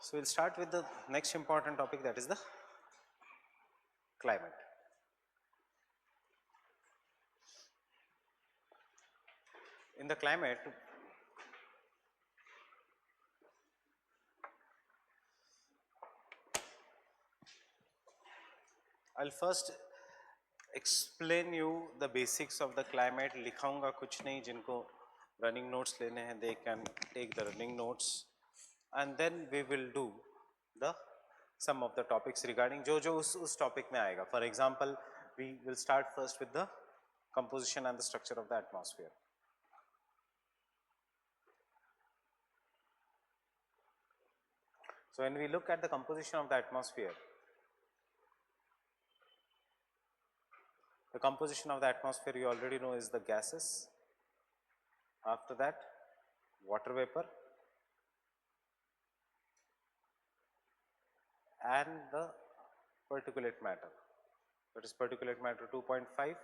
So we'll start with the next important topic, that is the climate. In the climate, I'll first explain you the basics of the climate. लिखाऊंगा कुछ नहीं, जिनको running notes लेने हैं they can take the running notes, and then we will do the some of the topics regarding जो उस topic में आएगा. For example, we will start first with the composition and the structure of the atmosphere. So when we look at the composition of the atmosphere, the composition of the atmosphere you already know is the gases. After that, water vapor and the particulate matter, that is particulate matter 2.5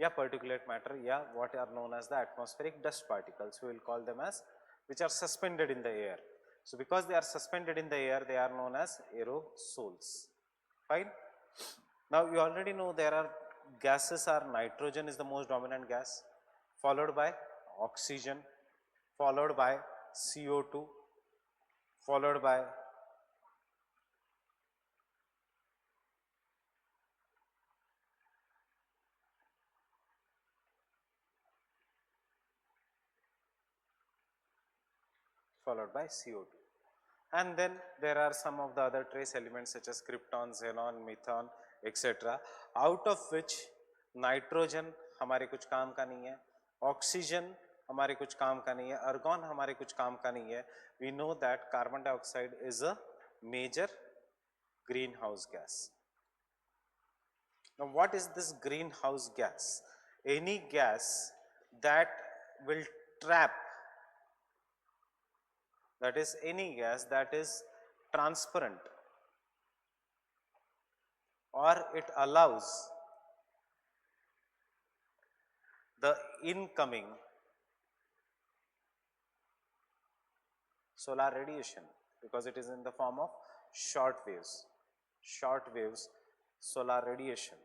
या particulate matter या what are known as the atmospheric dust particles, we will call them as, which are suspended in the air. So because they are suspended in the air, they are known as aerosols. Fine. Now you already know there are gases are nitrogen is the most dominant gas, followed by oxygen, followed by CO2, followed by CO2, and then there are some of the other trace elements such as krypton, xenon, methane, etc. out of which nitrogen हमारे कुछ काम का नहीं है, oxygen हमारे कुछ काम का नहीं है, argon हमारे कुछ काम का नहीं है. We know that carbon dioxide is a major greenhouse gas. Now what is this greenhouse gas? Any gas that will trap, that is any gas that is transparent or it allows the incoming solar radiation, because it is in the form of short waves, solar radiation,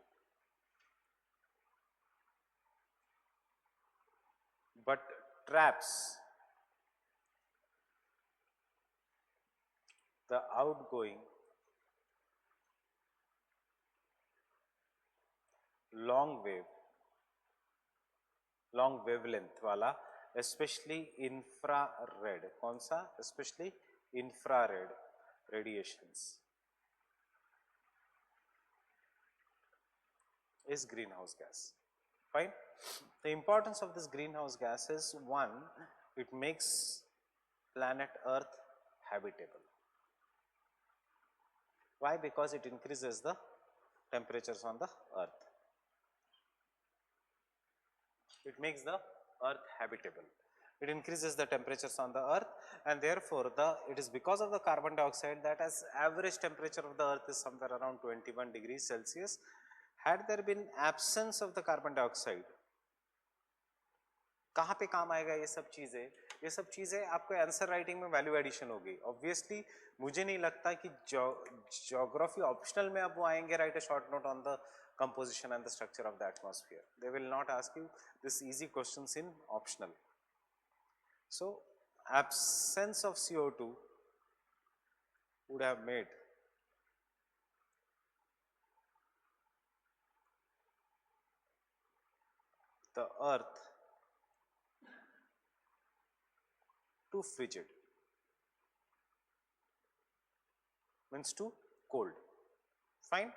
but traps the outgoing long wavelength वाला, especially infrared. कौन सा? Especially infrared radiations is greenhouse gas. Fine. The importance of this greenhouse gas is, one, it makes planet Earth habitable. Why? Because it increases the temperatures on the Earth. It makes the Earth habitable. It increases the temperatures on the Earth, and therefore it is because of the carbon dioxide that as average temperature of the Earth is somewhere around 21 degrees Celsius. Had there been absence of the carbon dioxide, कहाँ पे काम आएगा ये सब चीज़ें? ये सब चीज़ें आपको आंसर राइटिंग में वैल्यू एडिशन होगी. ऑब्वियसली मुझे नहीं लगता कि ज्योग्राफी ऑप्शनल में अब वो आएंगे, right a short note on the composition and the structure of the atmosphere. They will not ask you this easy questions in optional. So absence of CO2 would have made the Earth too frigid, means too cold. Fine.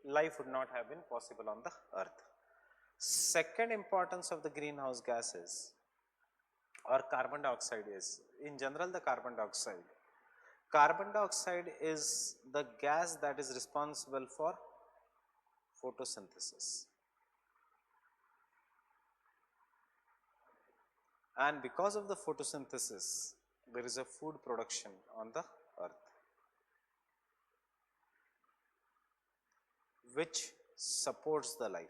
Life would not have been possible on the Earth. Second importance of the greenhouse gases or carbon dioxide is, in general, the carbon dioxide. Carbon dioxide is the gas that is responsible for photosynthesis. And because of the photosynthesis, there is a food production on the Earth, which supports the life.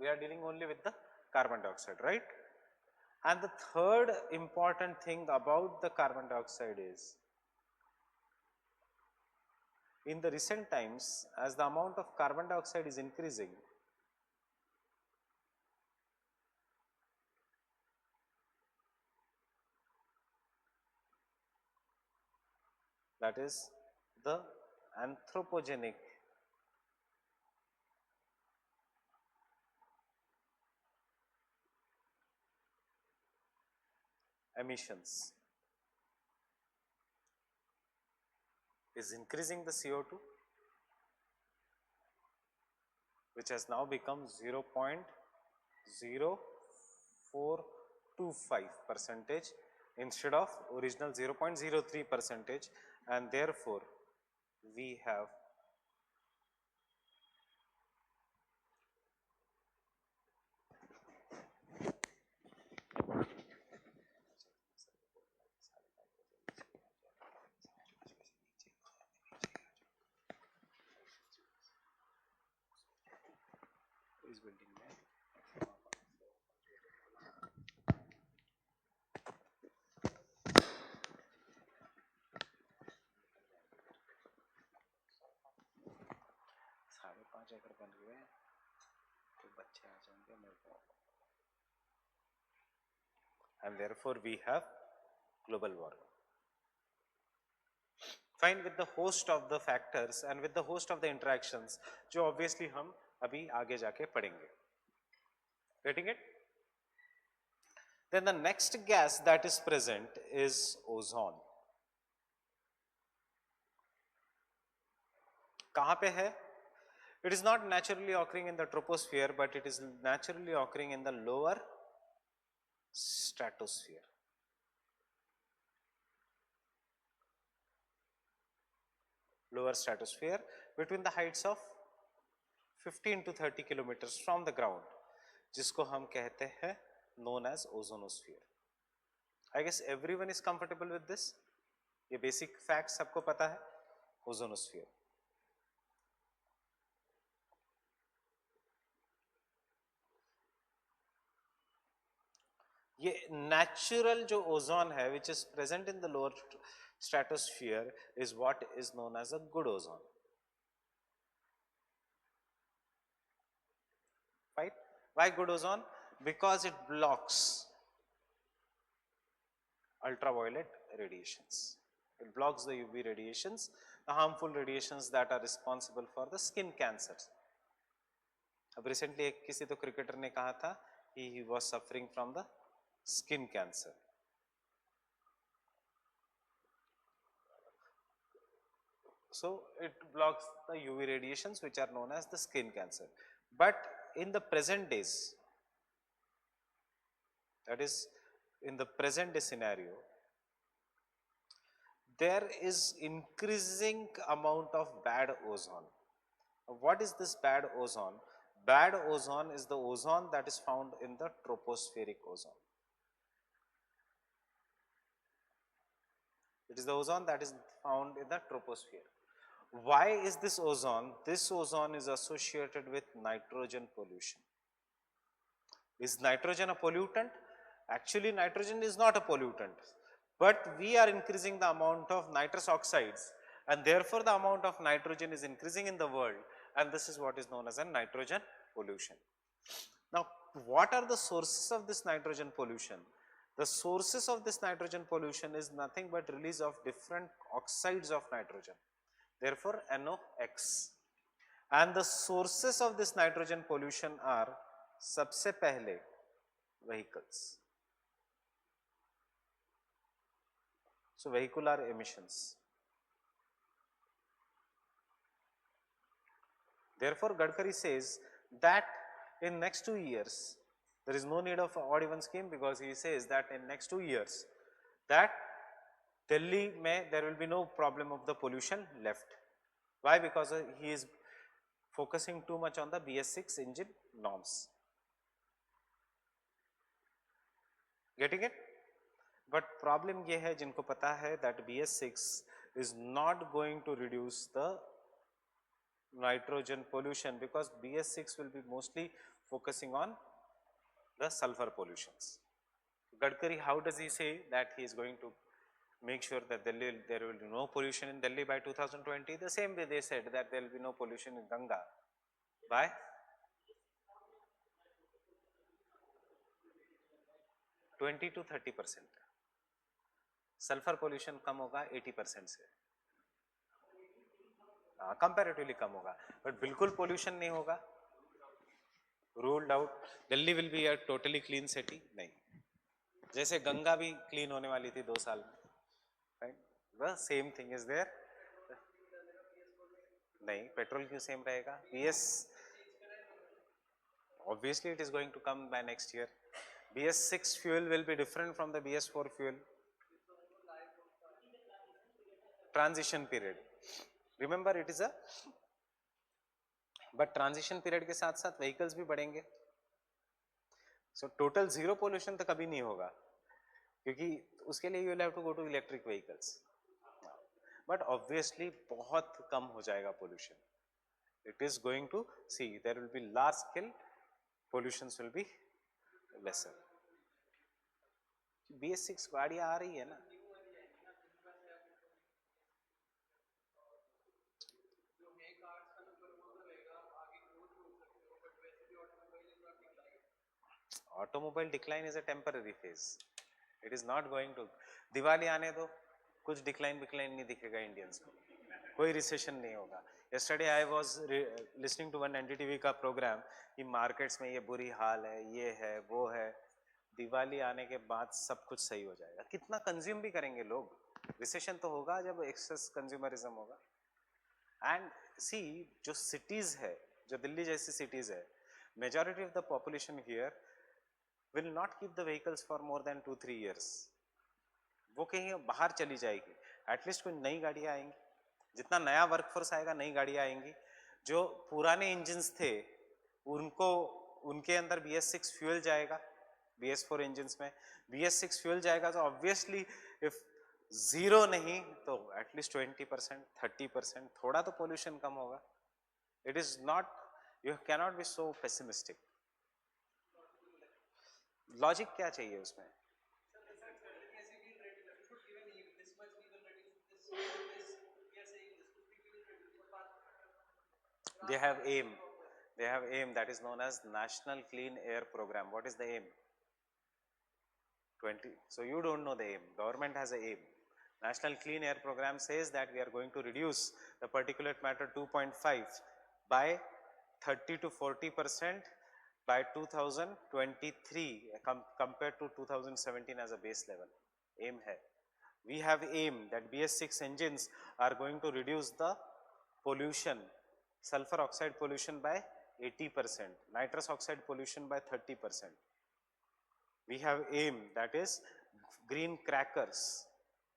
We are dealing only with the carbon dioxide, right? And the third important thing about the carbon dioxide is, in the recent times, as the amount of carbon dioxide is increasing, that is the anthropogenic emissions is increasing the CO2, which has now become 0.0425 percentage instead of original 0.03 percentage, and therefore we have इस building में ₹5.5 एकड़ बन गए तो बच्चे आ जाएंगे मेरे को, and therefore we have global warming. Fine, with the host of the factors and with the host of the interactions जो obviously हम अभी आगे जाके पढ़ेंगे. Getting it? Then the next gas that is present is ozone. कहाँ पे है? It is not naturally occurring in the troposphere, but it is naturally occurring in the lower stratosphere. Lower stratosphere between the heights of 15 to 30 kilometers from the ground, जिसको हम कहते हैं known as ozonosphere. I guess everyone is comfortable with this. ये basic facts सबको पता है. Ozonosphere. ये natural जो ozone है, which is present in the lower stratosphere, is what is known as a good ozone. Right? Why good ozone? Because it blocks ultraviolet radiations. It blocks the UV radiations, the harmful radiations that are responsible for the skin cancers. अब recently एक किसी तो cricketer ने कहा था he was suffering from the skin cancer. So it blocks the UV radiations which are known as the skin cancer. But in the present days, that is in the present day scenario, there is increasing amount of bad ozone. What is this bad ozone? Bad ozone is the ozone that is found in the tropospheric ozone. It is the ozone that is found in the troposphere. Why is this ozone? This ozone is associated with nitrogen pollution. Is nitrogen a pollutant? Actually, nitrogen is not a pollutant, but we are increasing the amount of nitrous oxides, and therefore the amount of nitrogen is increasing in the world, and this is what is known as a nitrogen pollution. Now, what are the sources of this nitrogen pollution? The sources of this nitrogen pollution is nothing but release of different oxides of nitrogen, therefore NOx. And the sources of this nitrogen pollution are सबसे पहले vehicles. So vehicular emissions. Therefore, Gadkari says that in next 2 years, there is no need of odd even scheme, because he says that in next 2 years, that Delhi mein there will be no problem of the pollution left. Why? Because he is focusing too much on the BS6 engine norms. Getting it? But problem ये है जिनको पता है that BS6 is not going to reduce the nitrogen pollution, because BS6 will be mostly focusing on the sulfur pollutions. Gadkari, how does he say that he is going to make sure that there will be no pollution in Delhi by 2020? The same way they said that there will be no pollution in Ganga by 20 to 30%. Sulphur pollution कम होगा 80% से, comparatively कम होगा, but बिल्कुल pollution नहीं होगा, ruled out. Delhi will be a totally clean city नहीं, जैसे गंगा भी clean होने वाली थी 2 साल में, right? The same thing is there. नहीं, पेट्रोल क्यों सेम रहेगा? BS obviously it is going to come by next year. BS6 fuel will be different from the BS4 fuel. Transition period, remember it is a, but transition period के साथ साथ vehicles भी बढ़ेंगे, so total zero pollution तो कभी नहीं होगा, क्योंकि उसके लिए you will have to go to electric vehicles, but obviously बहुत कम हो जाएगा pollution. It is going to see there will be large scale pollutions will be lesser. BS6 गाड़ियाँ आ रही है ना, automobile decline is a temporary phase, it is not going to. Diwali आने दो, कुछ डिक्लाइन नहीं दिखेगा इंडियंस को, कोई रिसेशन नहीं होगा. Yesterday I was listening to one NDTV का प्रोग्राम कि मार्केट्स में ये बुरी हाल है, ये है, वो है. दिवाली आने के बाद सब कुछ सही हो जाएगा. कितना कंज्यूम भी करेंगे लोग, रिसेशन तो होगा जब एक्सेस कंज्यूमरिज्म होगा. एंड सी जो सिटीज है, जो दिल्ली जैसी सिटीज है, majority of the population here will not keep the vehicles for more than 2-3 years. वो कहीं बाहर चली जाएगी, एटलीस्ट कोई नई गाड़ियाँ आएंगी, जितना नया वर्कफोर्स आएगा नई गाड़ियाँ आएंगी. जो पुराने इंजन्स थे उनको, उनके अंदर BS6 फ्यूल जाएगा, BS4 इंजन्स में BS6 फ्यूल जाएगा, तो ऑब्वियसली इफ जीरो नहीं तो एटलीस्ट 20% 30% थोड़ा तो पोल्यूशन कम होगा. It is not, you cannot be so pessimistic. Logic क्या चाहिए उसमें? They have aim. They have aim that is known as National Clean Air Program. What is the aim? 20. So you don't know the aim. Government has a aim. National Clean Air Program says that we are going to reduce the particulate matter 2.5 by 30 to 40% by 2023 compared to 2017 as a base level. Aim hai. We have aim that BS6 engines are going to reduce the pollution, sulfur oxide pollution by 80%, nitrous oxide pollution by 30%. We have aim that is green crackers.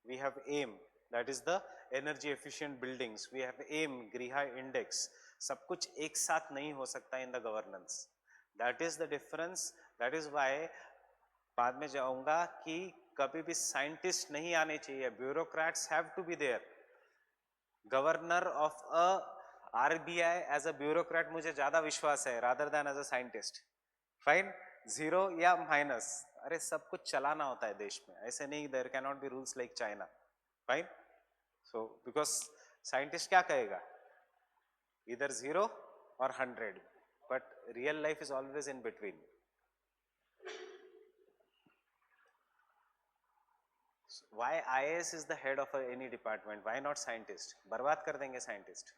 We have aim that is the energy efficient buildings. We have aim Griha index. सब कुछ एक साथ नहीं हो सकता in the governance. That is the difference. That is why बाद में जाऊंगा कि कभी भी साइंटिस्ट नहीं आने चाहिए, bureaucrats have to be there. Governor of a RBI as a bureaucrat मुझे ज्यादा विश्वास है rather than as a scientist. Fine, zero या माइनस, अरे सब कुछ चलाना होता है देश में, ऐसे नहीं there can not be rules like China. Fine, so because scientist क्या कहेगा, इधर 0 और 100, but real life is always in between. So why IAS is the head of any department? Why not scientist? बर्बाद कर देंगे scientist.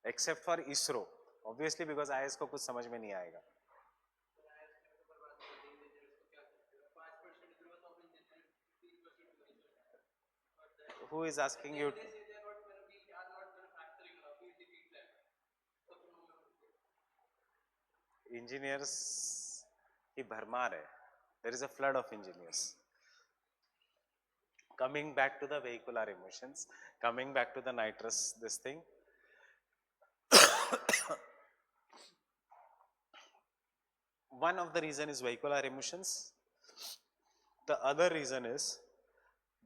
Except for ISRO, obviously because IAS को कुछ समझ में नहीं आएगा. Who is asking you? Engineers की भरमार है. There is a flood of engineers. Coming back to the vehicular emissions, coming back to the nitrous, this thing. One of the reason is vehicular emissions. The other reason is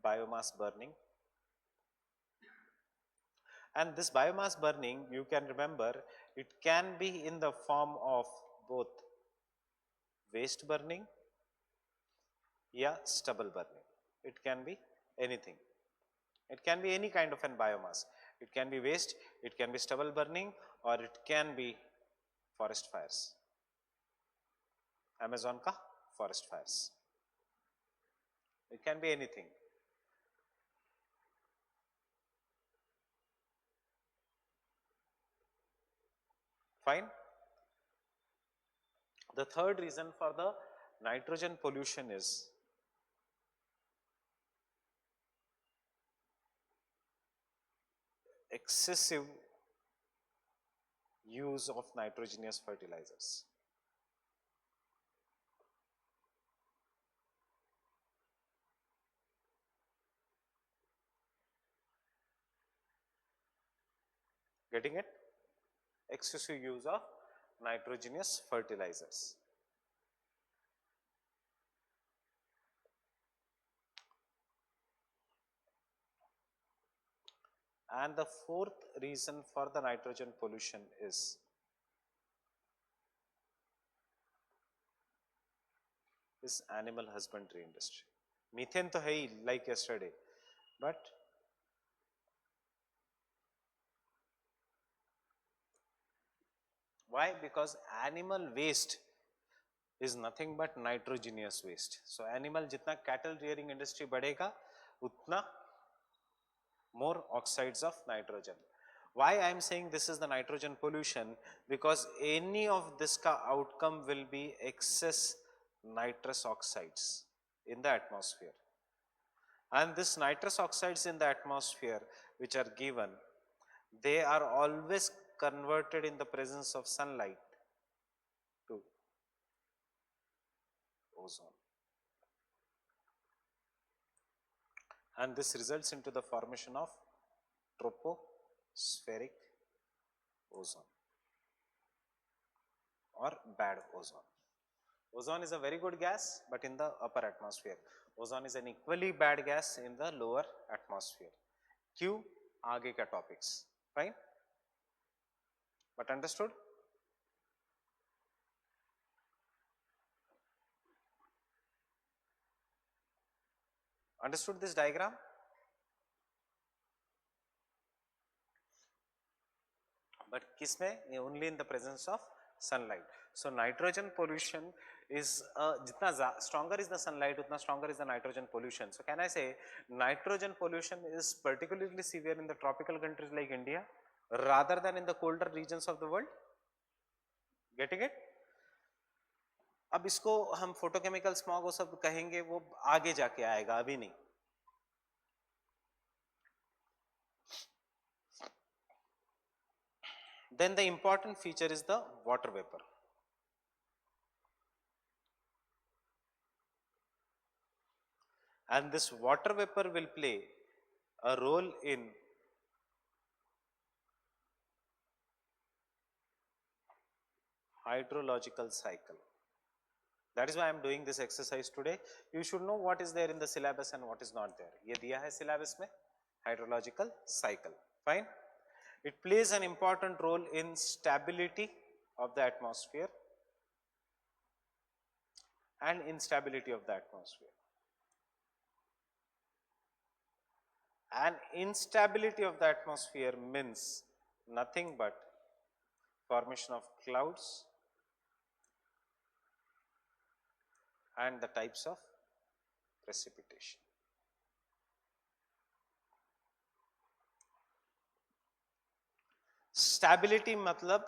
biomass burning. And this biomass burning, you can remember, it can be in the form of both waste burning या stubble burning. It can be anything. It can be any kind of an biomass. It can be waste, it can be stubble burning, or it can be forest fires. Amazon ka forest fires. It can be anything. Fine. The third reason for the nitrogen pollution is excessive use of nitrogenous fertilizers. Getting it? Excessive use of nitrogenous fertilizers. And the fourth reason for the nitrogen pollution is animal husbandry industry. Methane to hai like yesterday, but why? Because animal waste is nothing but nitrogenous waste. So animal jitna cattle rearing industry badhega, utna more oxides of nitrogen. Why I am saying this is the nitrogen pollution? Because any of this ka outcome will be excess nitrous oxides in the atmosphere. And this nitrous oxides in the atmosphere which are given, they are always converted in the presence of sunlight to ozone. And this results into the formation of tropospheric ozone or bad ozone. Ozone is a very good gas, but in the upper atmosphere. Ozone is an equally bad gas in the lower atmosphere. Q आगे का topics, fine? But understood? Understood this diagram? But kisme? Only in the presence of sunlight. So nitrogen pollution is jitna stronger is the sunlight, utna stronger is the nitrogen pollution. So can I say nitrogen pollution is particularly severe in the tropical countries like India rather than in the colder regions of the world? Getting it? अब इसको हम photochemical smog वो सब कहेंगे, वो आगे जाके आएगा, अभी नहीं. Then the important feature is the water vapor. And this water vapor will play a role in hydrological cycle. That is why I am doing this exercise today. You should know what is there in the syllabus and what is not there. ये दिया है syllabus में, hydrological cycle. Fine. It plays an important role in stability of the atmosphere and instability of the atmosphere. And instability of the atmosphere means nothing but formation of clouds and the types of precipitation. Stability मतलब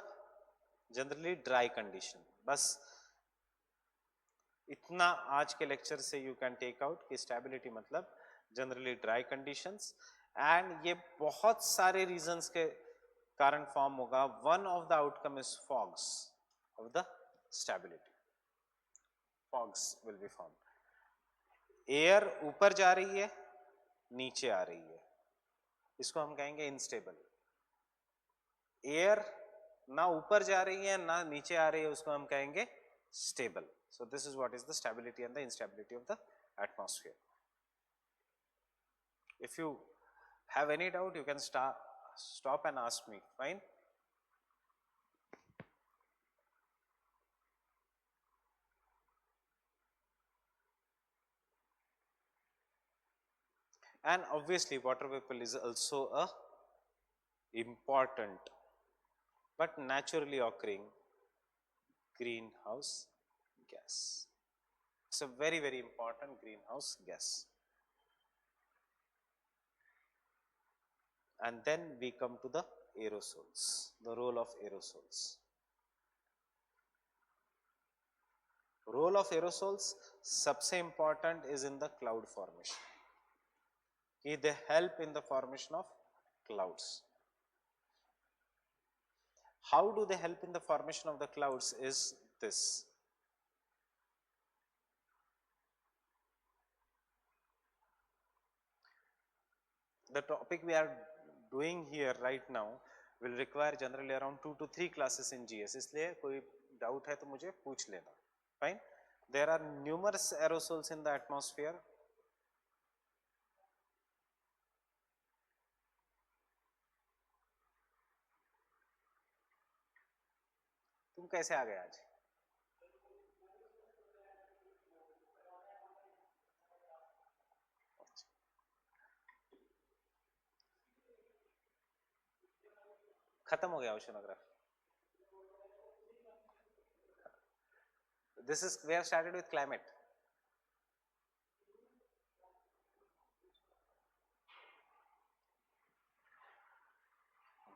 generally dry condition. बस इतना आज के lecture से you can take out कि stability मतलब generally dry conditions, and ये बहुत सारे reasons के कारण form होगा. One of the outcome is fogs of the stability. Fogs will be formed. Air ऊपर जा रही है, नीचे आ रही है, इसको हम कहेंगे instable. Air ना ऊपर जा रही है ना नीचे आ रही है, उसको हम कहेंगे stable. So this is what is the stability and the instability of the atmosphere. If you have any doubt, you can stop and ask me. Fine. and obviously water vapor is also a important but naturally occurring greenhouse gas. It's a very, very important greenhouse gas. And then we come to the aerosols, the role of aerosols. Role of aerosols सबसे important is in the cloud formation. They help in the formation of clouds. How do they help in the formation of the clouds is this. The topic we are doing here right now will require generally around 2 to 3 classes in GS. इसलिए कोई doubt है तो मुझे पूछ लेना. Fine. There are numerous aerosols in the atmosphere. तुम कैसे आ गए आज? खत्म हो गया oceanography. This is, we have started with climate.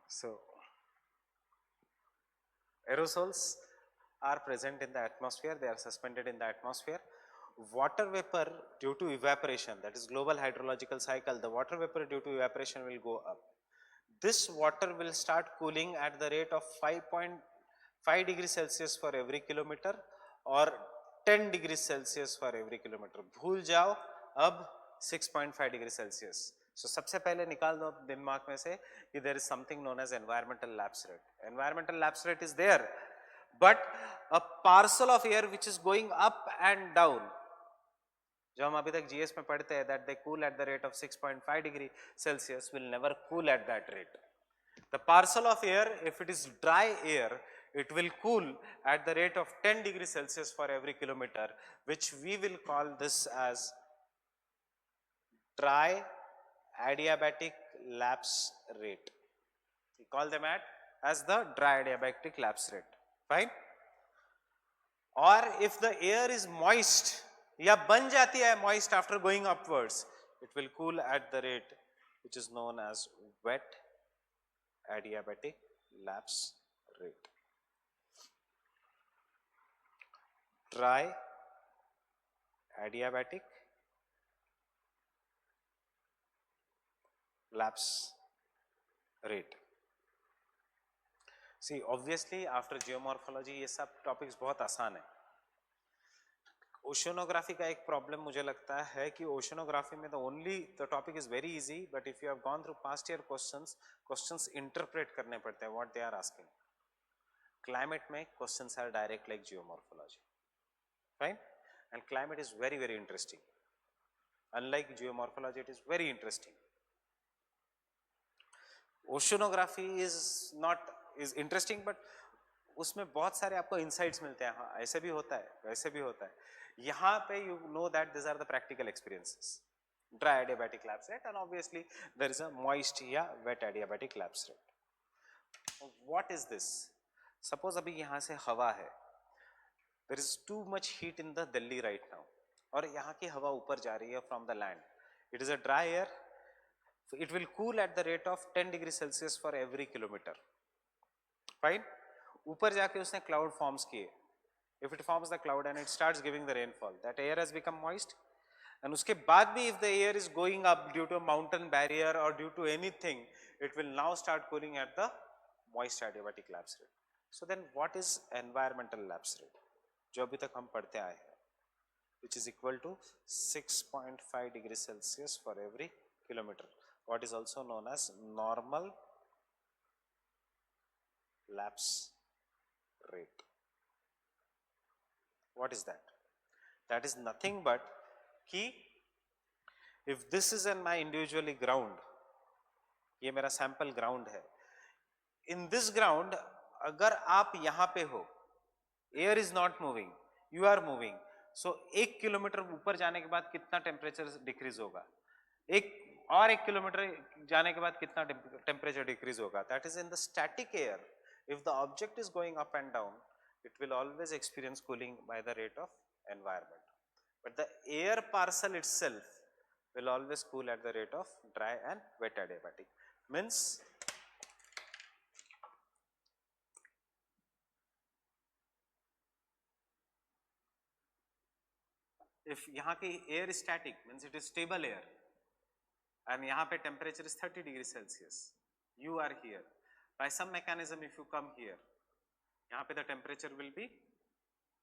So aerosols are present in the atmosphere, they are suspended in the atmosphere. Water vapor due to evaporation, that is global hydrological cycle, the water vapor due to evaporation will go up. This water will start cooling at the rate of 5.5 degrees Celsius for every kilometer or 10 degrees Celsius for every kilometer. भूल जाओ अब 6.5 degrees Celsius. So सबसे पहले निकाल दो दिमाग में से कि there is something known as environmental lapse rate. Environmental lapse rate is there, but a parcel of air which is going up and down, जो हम अभी तक GS में पढ़ते हैं, that they cool at the rate of 6.5 degree Celsius will never cool at that rate. The parcel of air, if it is dry air, it will cool at the rate of 10 degrees Celsius for every kilometer, which we will call this as dry adiabatic lapse rate. We call them as the dry adiabatic lapse rate. Fine. Or if the air is moist, या बन जाती है moist after going upwards, it will cool at the rate which is known as wet adiabatic lapse rate. Dry adiabatic lapse rate. See, obviously after geomorphology ये सब topics बहुत आसान है. Oceanography का एक प्रॉब्लम मुझे लगता है कि ओशनोग्राफी में the topic is very easy, but if you have gone through past year questions interpret करने पड़ते हैं what they are asking. Climate में questions are direct like geomorphology. Fine? And climate is very, very interesting. Unlike geomorphology, it is very interesting. Oceanography is interesting, but उसमें बहुत सारे आपको insights मिलते हैं. हाँ, ऐसे भी होता है, वैसे भी होता है. यहाँ पे you know that these are the practical experiences. Dry adiabatic lapse rate, and obviously there is a moist या wet adiabatic lapse rate. What is this? Suppose अभी यहाँ से हवा है. There is too much heat in the Delhi right now. और यहाँ की हवा ऊपर जा रही है from the land. It is a dry air. It will cool at the rate of 10 degrees Celsius for every kilometer. Fine? ऊपर जाके उसने cloud forms किए. If it forms the cloud and it starts giving the rainfall, that air has become moist. And उसके बाद भी if the air is going up due to a mountain barrier or due to anything, it will now start cooling at the moist adiabatic lapse rate. So then what is environmental lapse rate? जो अभी तक हम पढ़ते आए हैं, which is equal to 6.5 degrees Celsius for every kilometer. What is also known as normal lapse rate. What is that? That is nothing but कि if this is in my individually ground, ये मेरा sample ground है. In this ground, अगर आप यहाँ पे हो, air is not moving, you are moving. So 1 kilometre ऊपर जाने के बाद कितना temperature decrease होगा? और 1 किलोमीटर जाने के बाद कितना टेम्परेचर डिक्रीज होगा? That is in the static air. If the object is going up and down, it will always experience cooling by the rate of environment, but the air parcel itself will always cool at the rate of dry and wet adiabatic. Means if यहाँ की air is static, means it is stable air, and यहाँ पे temperature is 30 degrees Celsius, you are here, by some mechanism if you come here, यहाँ पे the temperature will be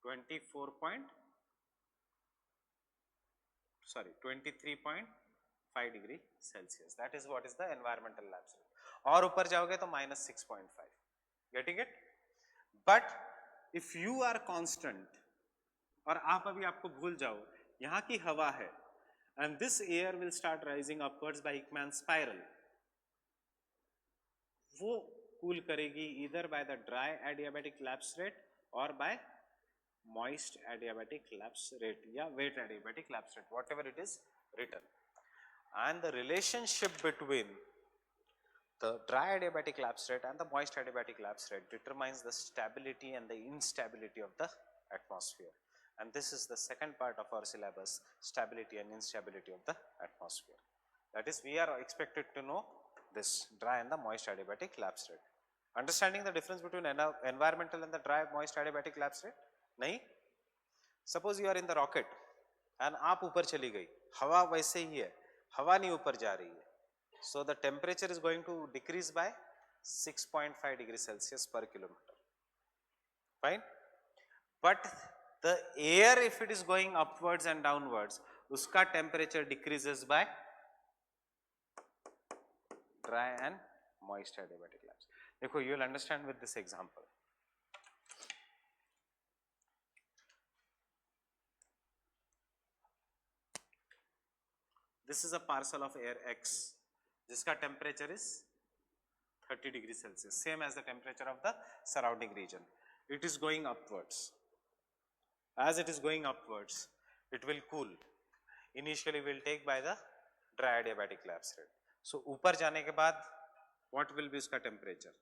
23.5 degree Celsius. That is what is the environmental lapse rate. और ऊपर जाओगे तो -6.5. Getting it? But if you are constant, और आप अभी आपको भूल जाओ, यहाँ की हवा है, and this air will start rising upwards by Ekman's spiral. वो cool करेगी either by the dry adiabatic lapse rate or by moist adiabatic lapse rate या wet adiabatic lapse rate, whatever it is written. And the relationship between the dry adiabatic lapse rate and the moist adiabatic lapse rate determines the stability and the instability of the atmosphere. And this is the second part of our syllabus, stability and instability of the atmosphere. That is, we are expected to know this dry and the moist adiabatic lapse rate. Understanding the difference between environmental and the dry moist adiabatic lapse rate? नहीं. Suppose you are in the rocket and आप ऊपर चली गई, हवा वैसे ही है, हवा नहीं ऊपर जा रही है, so the temperature is going to decrease by 6.5 degrees Celsius per kilometer. Fine. But the air, if it is going upwards and downwards, उसका temperature decreases by dry and moist adiabatic lapse. देखो, you will understand with this example. This is a parcel of air X, जिसका temperature is 30 degrees Celsius, same as the temperature of the surrounding region. It is going upwards. As it is going upwards, it will cool. Initially, we will take by the dry adiabatic lapse rate. So, ऊपर जाने के बाद, what will be उसका temperature?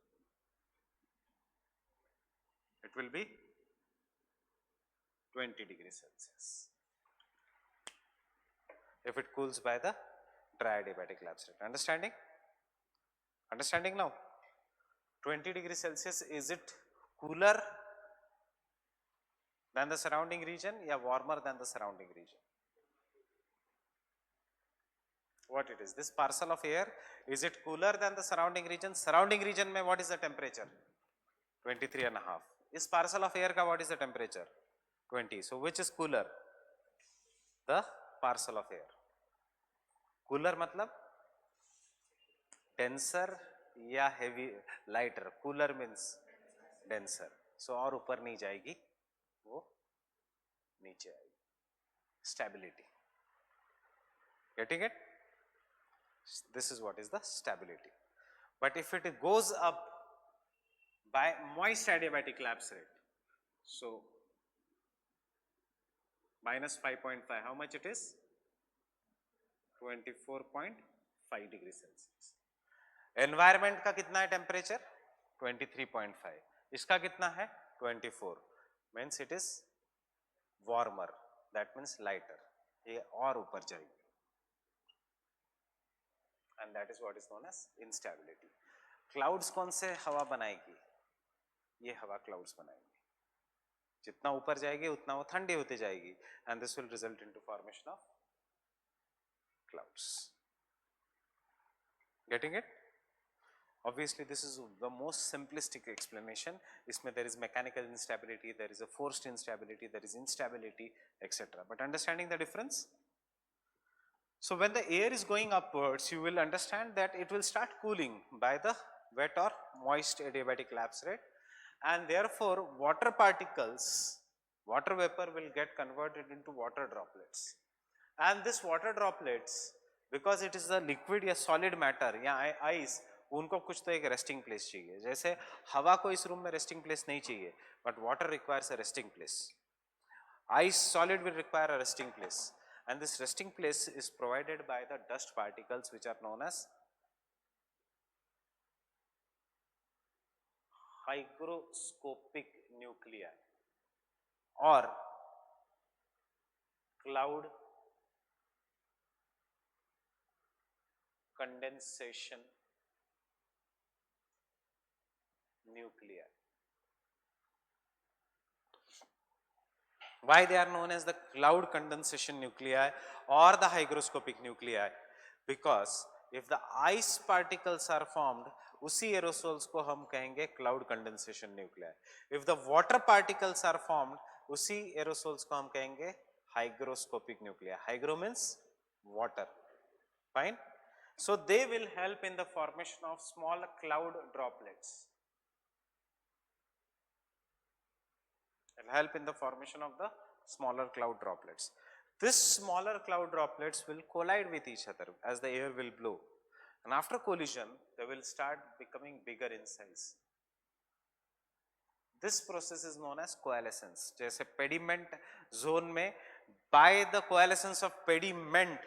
It will be 20 degrees Celsius. If it cools by the dry adiabatic lapse rate. Understanding? Understanding now? 20 degrees Celsius, is it cooler than the surrounding region or warmer than the surrounding region? What it is? This parcel of air, is it cooler than the surrounding region? Surrounding region mein what is the temperature? 23.5. This parcel of air ka what is the temperature? 20. So which is cooler? The parcel of air. Cooler matlab denser या heavy, lighter. Cooler means denser. So और ऊपर नहीं जाएगी, वो नीचे आएगी. Stability. Getting it? This is what is the stability. But if it goes up by moist adiabatic lapse rate, so minus 5.5, how much it is? 24.5 degrees Celsius. Environment का कितना है temperature? 23.5. इसका कितना है? 24. Means it is warmer. That means lighter. ये और ऊपर जाएगी. And that is what is known as instability. Clouds कौन से हवा बनाएगी? ये हवा clouds बनाएगी. जितना ऊपर जाएगी उतना वो ठंडी होती जाएगी, and this will result into formation of clouds. Getting it? Obviously, this is the most simplistic explanation. इसमें there is mechanical instability, there is a forced instability, there is instability, etc. But understanding the difference? So when the air is going upwards, you will understand that it will start cooling by the wet or moist adiabatic lapse rate, and therefore water particles, water vapor will get converted into water droplets. And this water droplets, because it is a liquid या solid matter या ice, उनको कुछ तो एक resting place चाहिए. जैसे हवा को इस रूम में resting place नहीं चाहिए, but water requires a resting place. Ice solid will require a resting place. and this resting place is provided by the dust particles which are known as hygroscopic nuclei or cloud condensation nuclei. Why they are known as the cloud condensation nuclei or the hygroscopic nuclei? Because if the ice particles are formed, उसी aerosols को हम कहेंगे cloud condensation nuclei. If the water particles are formed, उसी aerosols को हम कहेंगे hygroscopic nuclei. Hygro means water. Fine. So they will help in the formation of small cloud droplets. Will help in the formation of the smaller cloud droplets. This smaller cloud droplets will collide with each other as the air will blow, and after collision they will start becoming bigger in size. This process is known as coalescence. जैसे pediment zone में by the coalescence of pediment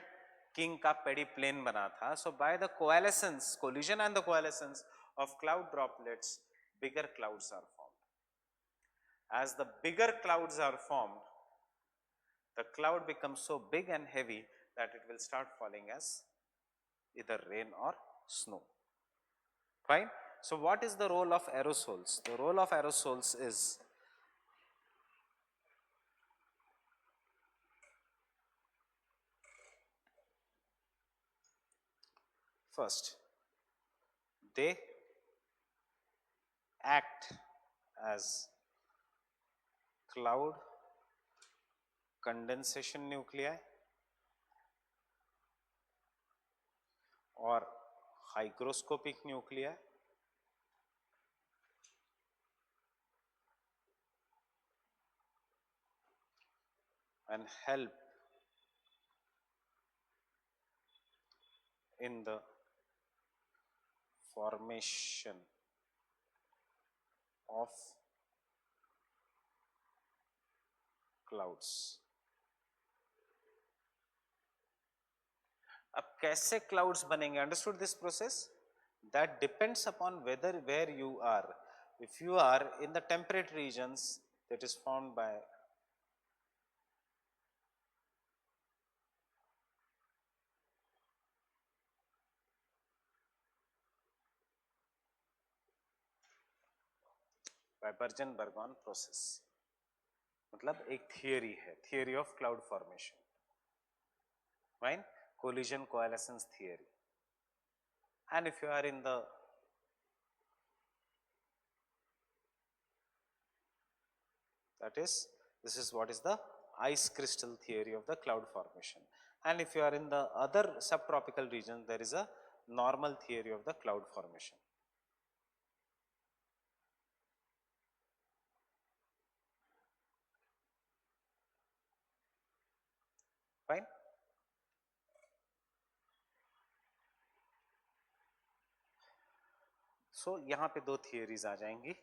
king का pediplane बना था. So by the coalescence, collision and the coalescence of cloud droplets, bigger clouds are formed. As the bigger clouds are formed, the cloud becomes so big and heavy that it will start falling as either rain or snow. Fine. So what is the role of aerosols? The role of aerosols is first, they act as cloud condensation nuclei or hygroscopic nuclei and help in the formation of clouds. अब कैसे clouds बनेंगे? Understood this process? That depends upon whether where you are. If you are in the temperate regions, that is formed by Bergen-Bergon process. मतलब एक theory है, theory of cloud formation. Fine? Collision coalescence theory. And if you are in the this is what is the ice crystal theory of the cloud formation. And if you are in the other subtropical region, there is a normal theory of the cloud formation. Fine. So यहाँ पे दो theories आ जाएंगी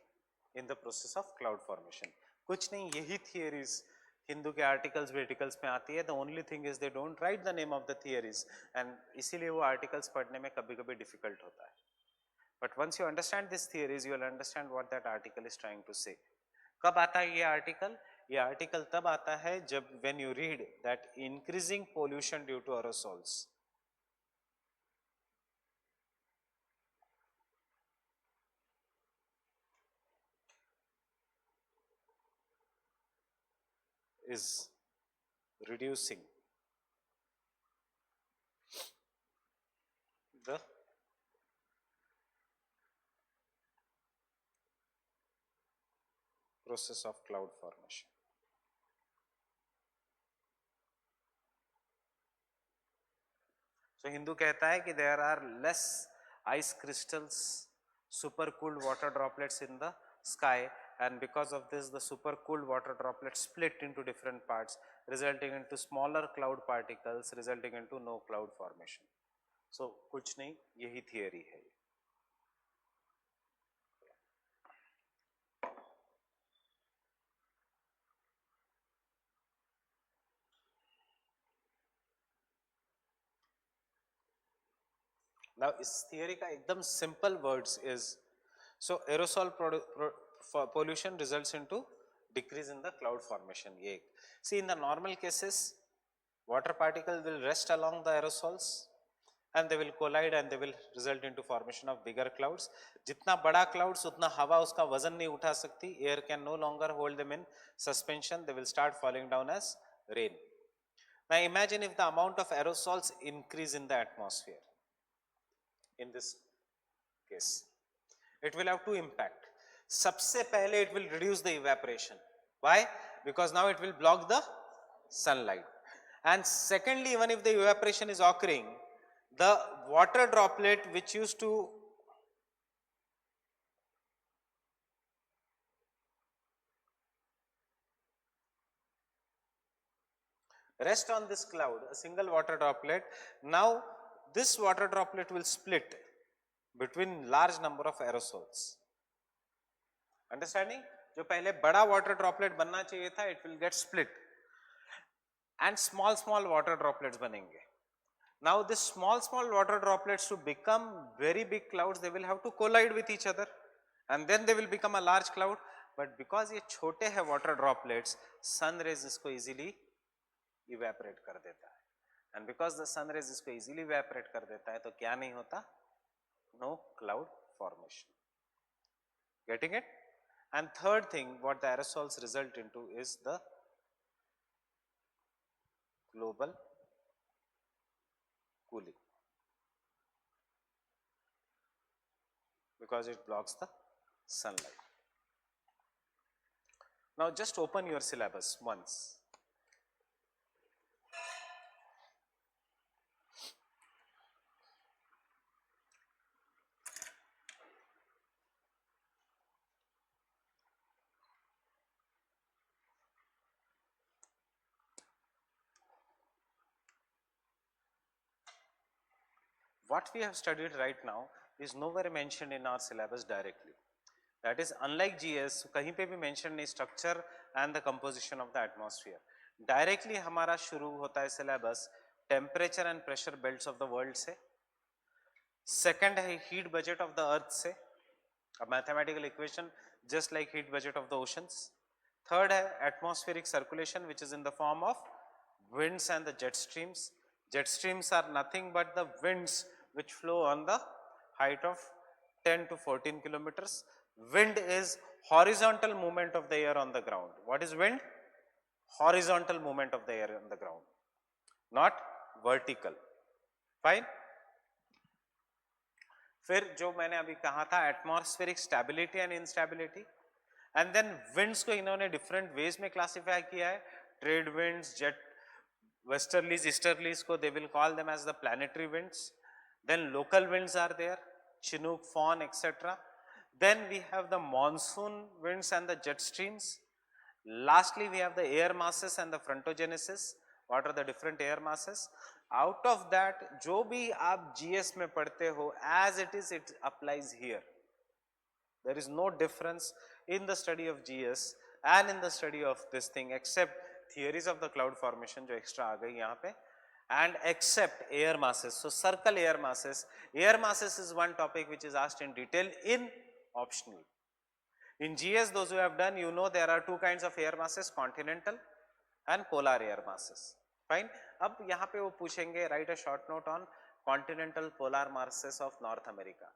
in the process of cloud formation. कुछ नहीं, यही theories Hindu के articles verticals में आती है. The only thing is they don't write the name of the theories, and इसीलिए वो articles पढ़ने में कभी-कभी difficult होता है. But once you understand these theories, you will understand what that article is trying to say. कब आता है ये article? ये article तब आता है जब when you read that increasing pollution due to aerosols is reducing the process of cloud formation. So Hindu कहता है कि there are less ice crystals, super cooled water droplets in the sky, and because of this the super cooled water droplets split into different parts, resulting into smaller cloud particles, resulting into no cloud formation. So कुछ नहीं, यही theory है. Now इस theory का एकदम simple words is, so aerosol pollution results into decrease in the cloud formation. ये see in the normal cases water particle will rest along the aerosols and they will collide and they will result into formation of bigger clouds. जितना बड़ा clouds उतना हवा उसका वजन नहीं उठा सकती, air can no longer hold them in suspension, they will start falling down as rain. Now imagine if the amount of aerosols increase in the atmosphere. In this case it will have two impact. सबसे पहले it will reduce the evaporation. Why? Because now it will block the sunlight. And secondly, even if the evaporation is occurring, the water droplet which used to rest on this cloud, a single water droplet, now this water droplet will split between large number of aerosols. Understanding? जो पहले बड़ा water droplet बनना चाहिए था, it will get split and small water droplets बनेंगे. Now this small water droplets to become very big clouds, they will have to collide with each other and then they will become a large cloud. But because ये छोटे हैं water droplets, sun rays इसको easily evaporate कर देता है, and because the sun rays इसको easily evaporate कर देता है तो क्या नहीं होता? No cloud formation. Getting it? And third thing what the aerosols result into is the global cooling, because it blocks the sunlight. Now just open your syllabus once. What we have studied right now is nowhere mentioned in our syllabus directly. That is, unlike GS, कहीं पे भी mention नहीं structure and the composition of the atmosphere. Directly हमारा शुरू होता है syllabus temperature and pressure belts of the world से. Second है heat budget of the earth से, a mathematical equation just like heat budget of the oceans. Third है atmospheric circulation which is in the form of winds and the jet streams. Jet streams are nothing but the winds which flow on the height of 10 to 14 kilometers. Wind is horizontal movement of the air on the ground. What is wind? Horizontal movement of the air on the ground, not vertical. Fine. फिर जो मैंने अभी कहा था atmospheric stability and instability, and then winds को इन्होंने different ways में classify किया है. Trade winds, jet westerlies, easterlies को they will call them as the planetary winds. Then local winds are there, Chinook, Fawn, etc. Then we have the monsoon winds and the jet streams. Lastly, we have the air masses and the frontogenesis. What are the different air masses? Out of that, जो भी आप GS में पढ़ते हो, as it is, it applies here. There is no difference in the study of GS and in the study of this thing, except theories of the cloud formation जो extra आ गई यहाँ पे, and except air masses. So circle air masses. Air masses is one topic which is asked in detail in optional. In GS, those who have done, you know there are two kinds of air masses, continental and polar air masses. Fine. अब यहाँ पे वो पूछेंगे, write a short note on continental polar masses of North America,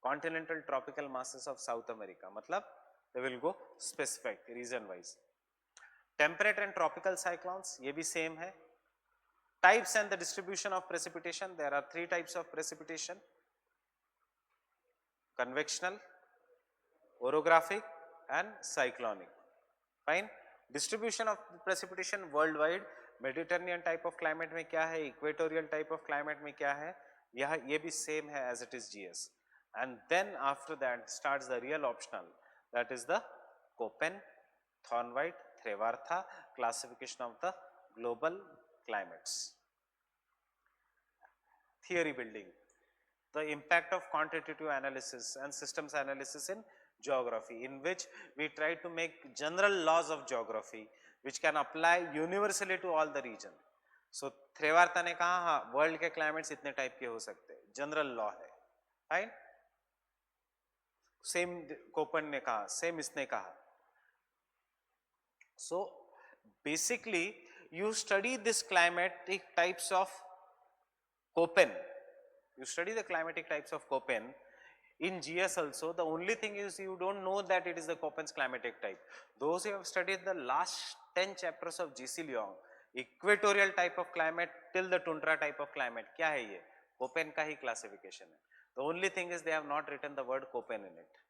continental tropical masses of South America. मतलब they will go specific region wise. Temperate and tropical cyclones, ये भी same है. Types and the distribution of precipitation, there are three types of precipitation: convectional, orographic and cyclonic. Fine. Distribution of precipitation worldwide, Mediterranean type of climate में क्या है, equatorial type of climate में क्या है, यह ये भी same है as it is GS. And then after that starts the real optional, that is the Köppen, Thornwright, Trevartha classification of the global climates. Theory building, the impact of quantitative analysis and systems analysis in geography, in which we try to make general laws of geography which can apply universally to all the region. So Trevartha ने कहा हाँ world के climates इतने type के हो सकते हैं, general law है. फाइन, सेम कोपन ने कहा, सेम इसने कहा. So basically you study this climatic types of Köppen. You study the climatic types of Köppen in GS also. The only thing is you don't know that it is the Köppen's climatic type. Those who have studied the last 10 chapters of GC Leong, equatorial type of climate till the tundra type of climate, क्या है ये? Köppen का ही classification है. The only thing is they have not written the word Köppen in it.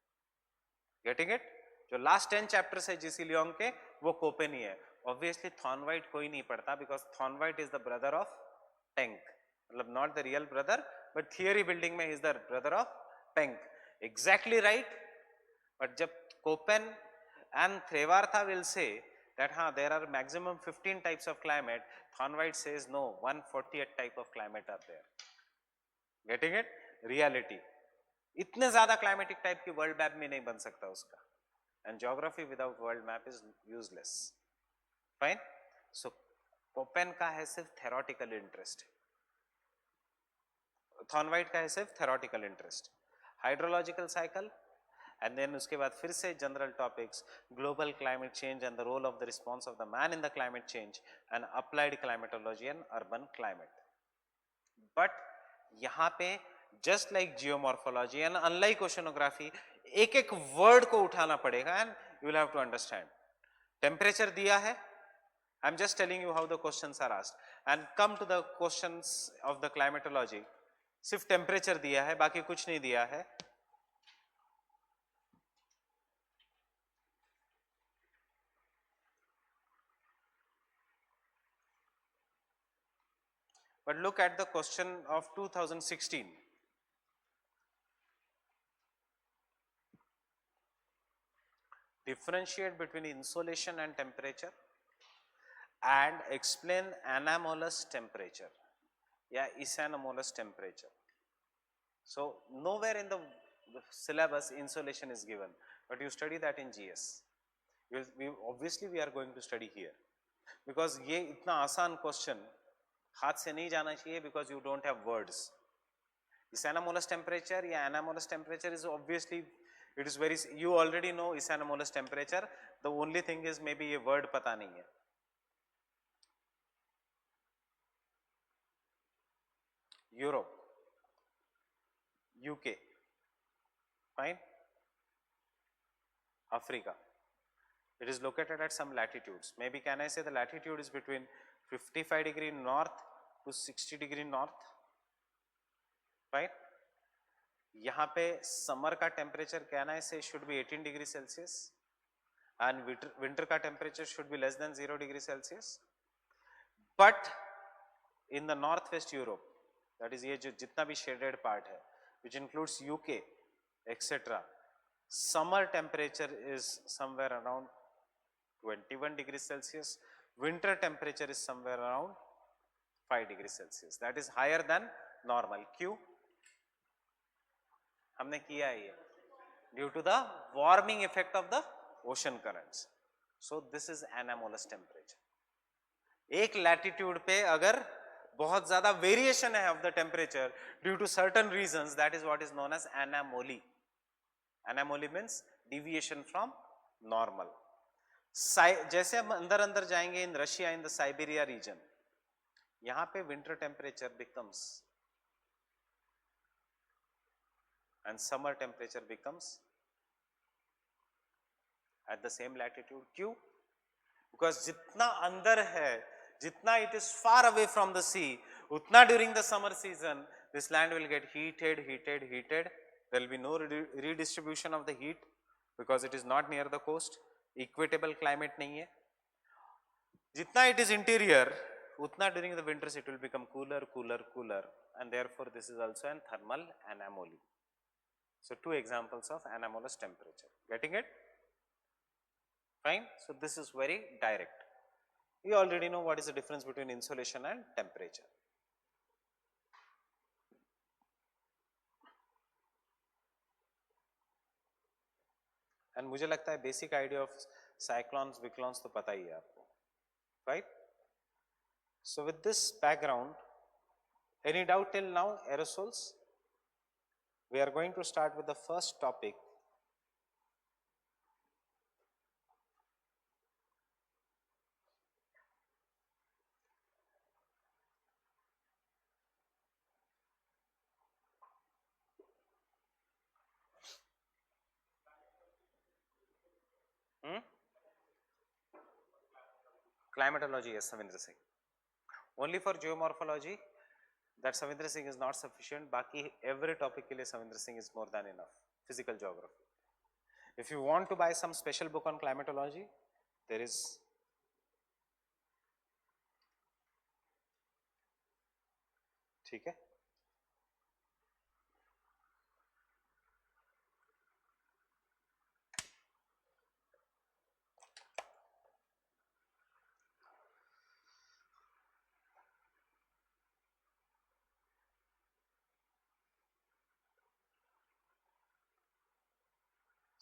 Getting it? जो last 10 chapters है GC Leong के वो Koppen ही है. ऑब्वियसली थॉर्नवाइट कोई नहीं पढ़ता because Thornthwaite is the brother of tank, मतलब not the real brother but theory building में is the brother of tank. Exactly right. But जब Koppen and Trewartha will say that there are maximum 15 types of climate, Thornwright says no, 148 type of climate are there. Getting it? Reality. इतने ज्यादा climatic type की world map में नहीं बन सकता उसका. And geography without world map is useless. Fine. So Koppen का है सिर्फ थेरोटिकल इंटरेस्ट, थॉर्नवाइट का है सिर्फ theoretical interest. Hydrological cycle and then उसके बाद फिर से general topics, global climate change and the role of the response of the man in the climate change and applied climatology and urban climate. But यहाँ पे just like geomorphology and unlike oceanography एक एक word को उठाना पड़ेगा and you will have to understand. Temperature दिया है, I am just telling you how the questions are asked and come to the questions of the climatology. सिर्फ temperature दिया है, बाकी कुछ नहीं दिया है. But look at the question of 2016. Differentiate between insolation and temperature and explain anomalous temperature या anomalous temperature. So nowhere in the syllabus insolation is given, but you study that in GS. Obviously we are going to study here because ये इतना आसान question हाथ से नहीं जाना चाहिए because you don't have words. Is anomalous temperature या anomalous temperature is obviously it is very, you already know is anomalous temperature. The only thing is maybe ये word पता नहीं है. Europe, UK, fine. Africa, it is located at some latitudes. Maybe can I say the latitude is between 55 degree north to 60 degree north, right? यहाँ पे summer का temperature can I say should be 18 degree Celsius and winter का temperature should be less than 0 degree Celsius. But in the north west Europe, that is ये जो जितना भी shaded part है which includes UK etcetera, summer temperature is somewhere around 21 degree Celsius. Winter temperature is somewhere around 5 degrees Celsius. That is higher than normal. क्यों? हमने किया है ये due to the warming effect of the ocean currents. So this is anomalous temperature. एक latitude पे अगर बहुत ज़्यादा variation है of the temperature due to certain reasons, that is what is known as anomaly. Anomaly means deviation from normal. जैसे हम अंदर अंदर जाएंगे in Russia, in the Siberia region, यहां पे winter temperature becomes and summer temperature becomes at the same latitude. क्यों? Because जितना अंदर है, जितना it is far away from the sea, उतना during the summer season this land will get heated heated heated. There will be no redistribution of the heat because it is not near the coast. Equable climate नहीं है. जितना it is interior उतना during the winters it will become cooler cooler cooler and therefore this is also an thermal anomaly. So two examples of anomalous temperature. Getting it? Fine. So this is very direct. We already know what is the difference between insolation and temperature. And मुझे लगता है basic idea of cyclones विक्लॉन्स तो पता ही है आपको, right? So with this background, any doubt till now? Aerosols, We are going to start with the first topic. Hmm? Climatology, yes, Savindra Singh. Only for geomorphology, that Savindra Singh is not sufficient. Baki every topic ke liye Savindra Singh is more than enough. Physical geography. If you want to buy some special book on climatology, there is. ठीक है.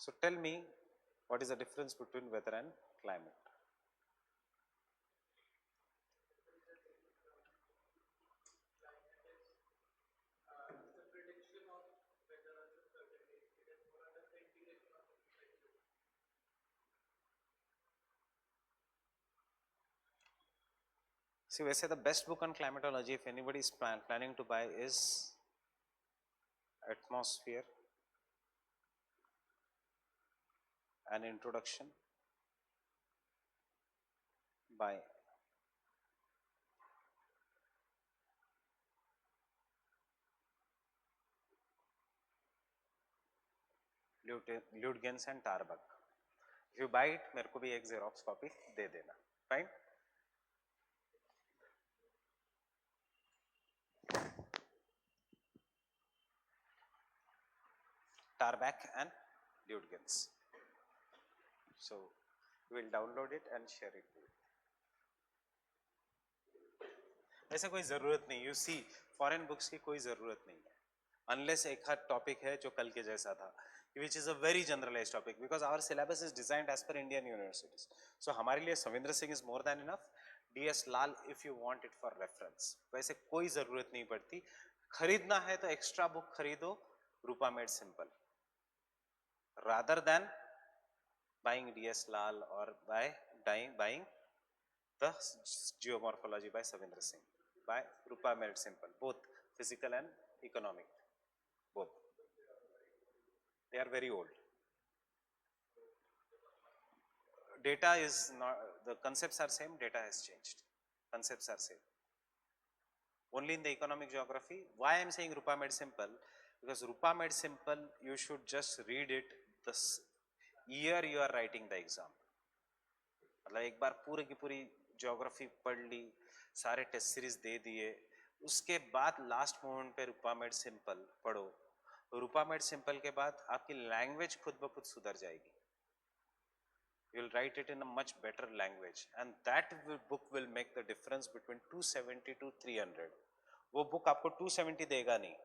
So tell me, what is the difference between weather and climate? See, वैसे the best book on climatology, if anybody is planning to buy, is Atmosphere, an introduction by Ludgens and Tarbuck. If you buy it, मेरे को भी एक xerox copy दे देना. Fine. Tarbuck and Ludgens. So we will download it and share it with you. ऐसा कोई ज़रूरत नहीं. You see, foreign books की कोई ज़रूरत नहीं है. Unless एक हाथ topic है जो कल के जैसा था, which is a very generalized topic, because our syllabus is designed as per Indian universities. So हमारे लिए Savindra Singh is more than enough. DS Lal if you want it for reference. वैसे कोई ज़रूरत नहीं पड़ती. खरीदना है तो extra book खरीदो, Rupa made simple. Rather than buying DS Lal or buying the Geomorphology by Savindra Singh. By Rupa made simple. Both physical and economic. Both. They are very old. Data is not, the concepts are same, data has changed. Concepts are same. Only in the economic geography. Why I am saying Rupa made simple? Because Rupa made simple, you should just read it the year you are writing the exam. मतलब एक बार पूरे की पूरी geography पढ़ ली, सारे test series दे दिए, उसके बाद लास्ट मोमेंट पे रूपा मेड सिंपल पढ़ो. रूपा मेड सिंपल के बाद आपकी लैंग्वेज खुद ब खुद सुधर जाएगी. You will write it in a much better language, and that book will make the difference between 270 to 300. वो बुक आपको 270 देगा नहीं.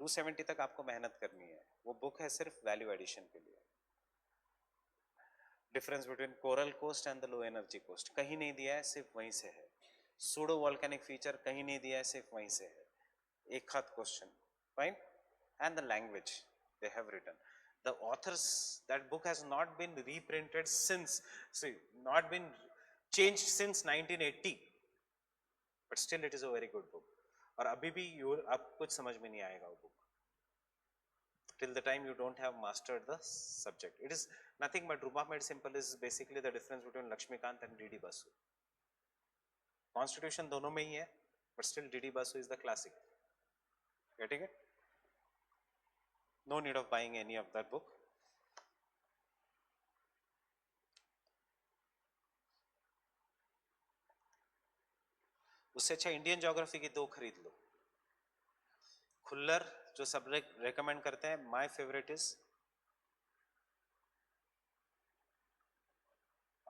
270 तक आपको मेहनत करनी है. वो बुक है सिर्फ वैल्यू एडिशन के लिए. Difference between coral coast and the low energy coast कहीं नहीं दिया है, सिर्फ वहीं से है. सूडो वॉल्केनिक फीचर कहीं नहीं दिया है, सिर्फ वहीं से है. एक हाथ question. Fine. And the language they have written. The authors, that book has not been reprinted since, see, not been changed since 1980, but still it is a very good book. और अभी भी आप कुछ समझ में नहीं आएगा वो book till the time you don't have mastered the subject. It is nothing but Rupa made simple is basically the difference between Lakshmikant and D.D. Basu. Constitution दोनों में ही है, but still D.D. Basu is the classic. Getting it? No need of buying any of that book. उससे अच्छा Indian geography की दो खरीद लो. खुल्लर जो सब रेकमेंड करते हैं, my favourite is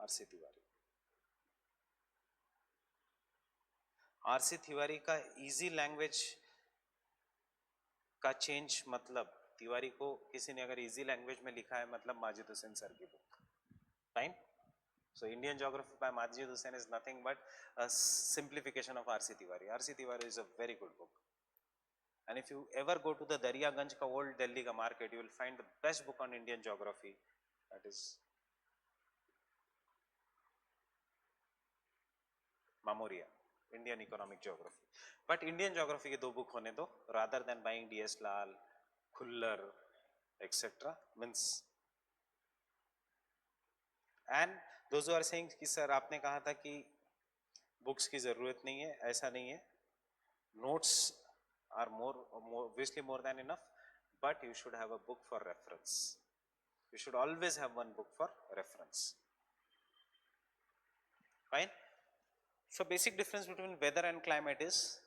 RC Tiwari. RC Tiwari का इजी लैंग्वेज का चेंज, मतलब तिवारी को किसी ने अगर इजी लैंग्वेज में लिखा है, मतलब माजिद हुसैन सर की book. Fine. So Indian geography by Majid Hussain is nothing but a simplification of R.C. Tiwari. R.C. Tiwari is a very good book. And if you ever go to the Daryaganj ka old Delhi ka market, you will find the best book on Indian geography, that is Mamoria, Indian Economic Geography. But Indian Geography ke 2 book hone do, rather than buying DS Lal, Khullar, etc. means. And those who are saying कि sir आपने कहा था कि books की ज़रूरत नहीं है, ऐसा नहीं है. Notes are obviously more than enough, but you should have a book for reference. You should always have one book for reference. Fine. So basic difference between weather and climate is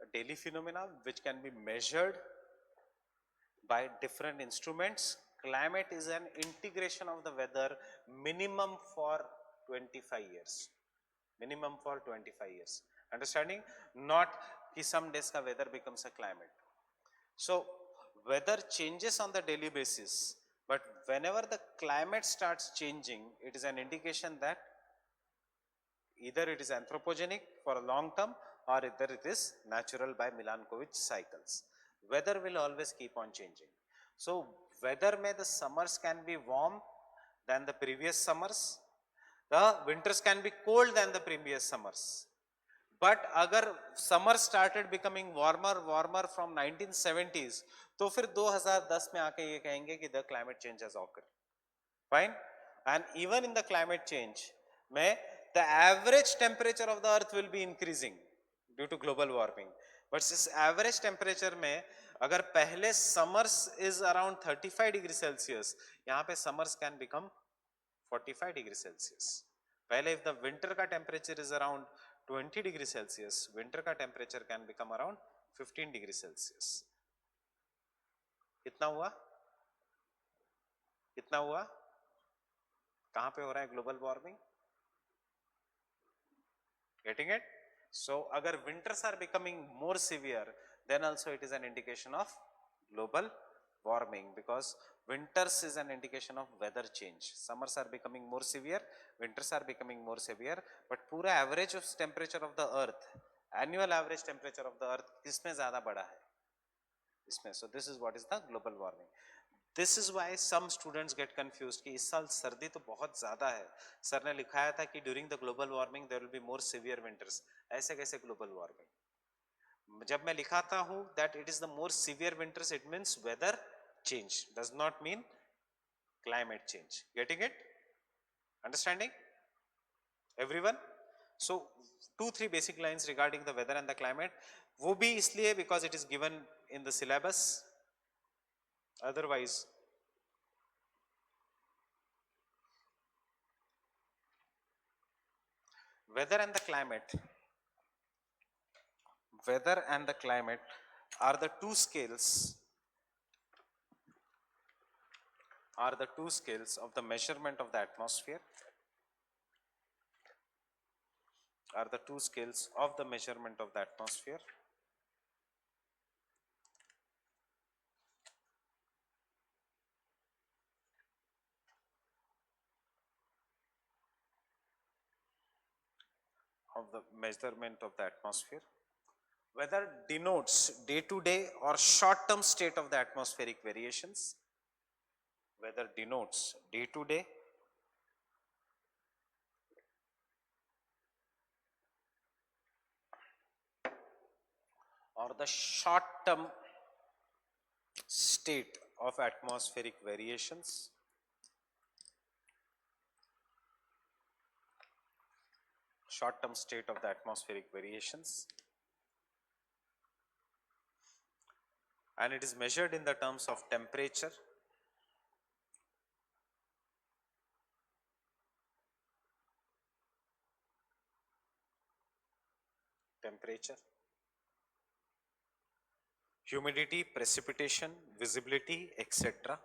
a daily phenomena which can be measured by different instruments. Climate is an integration of the weather minimum for 25 years. Minimum for 25 years. Understanding? Not कि some days का weather becomes a climate. So weather changes on the daily basis, but whenever the climate starts changing, it is an indication that either it is anthropogenic for a long term or either it is natural by Milankovitch cycles. Weather will always keep on changing. So weather may the summers can be warm than the previous summers, the winters can be cold than the previous summers. But अगर summer started becoming warmer from 1970s, तो फिर 2010 में आके ये कहेंगे कि the climate change has occurred. Fine. And even in the climate change में the average temperature of the earth will be increasing due to global warming. But this average temperature में अगर पहले summers is around 35 degrees Celsius, यहाँ पे summers can become 45 degrees Celsius. पहले if the winter का temperature is around 20 degrees Celsius, winter का temperature can become around 15 degrees Celsius. कितना हुआ? कितना हुआ? कहाँ पे हो रहा है global warming? Getting it? So अगर winters are becoming more severe, then also it is an indication of global warming, because winters is an indication of weather change. Summers are becoming more severe, winters are becoming more severe, but पूरा average of temperature of the earth, annual average temperature of the earth किसमें ज़्यादा बड़ा है? इसमें. So this is what is the global warming. This is why some students get confused कि इस साल सर्दी तो बहुत ज़्यादा है. सर ने लिखाया था कि during the global warming there will be more severe winters. ऐसे कैसे global warming? जब मैं लिखाता हूँ that it is the more severe winters, it means weather change, does not mean climate change. Getting it? Understanding? Everyone? So 2-3 basic lines regarding the weather and the climate. वो भी इसलिए because it is given in the syllabus. Otherwise, weather and the climate are the two scales of the measurement of the atmosphere. Are the two scales of the measurement of the atmosphere. Weather denotes day-to-day or short-term state of the atmospheric variations. Weather denotes day-to-day or the short-term state of atmospheric variations. Short-term state of the atmospheric variations. And it is measured in the terms of temperature, humidity, precipitation, visibility, etc.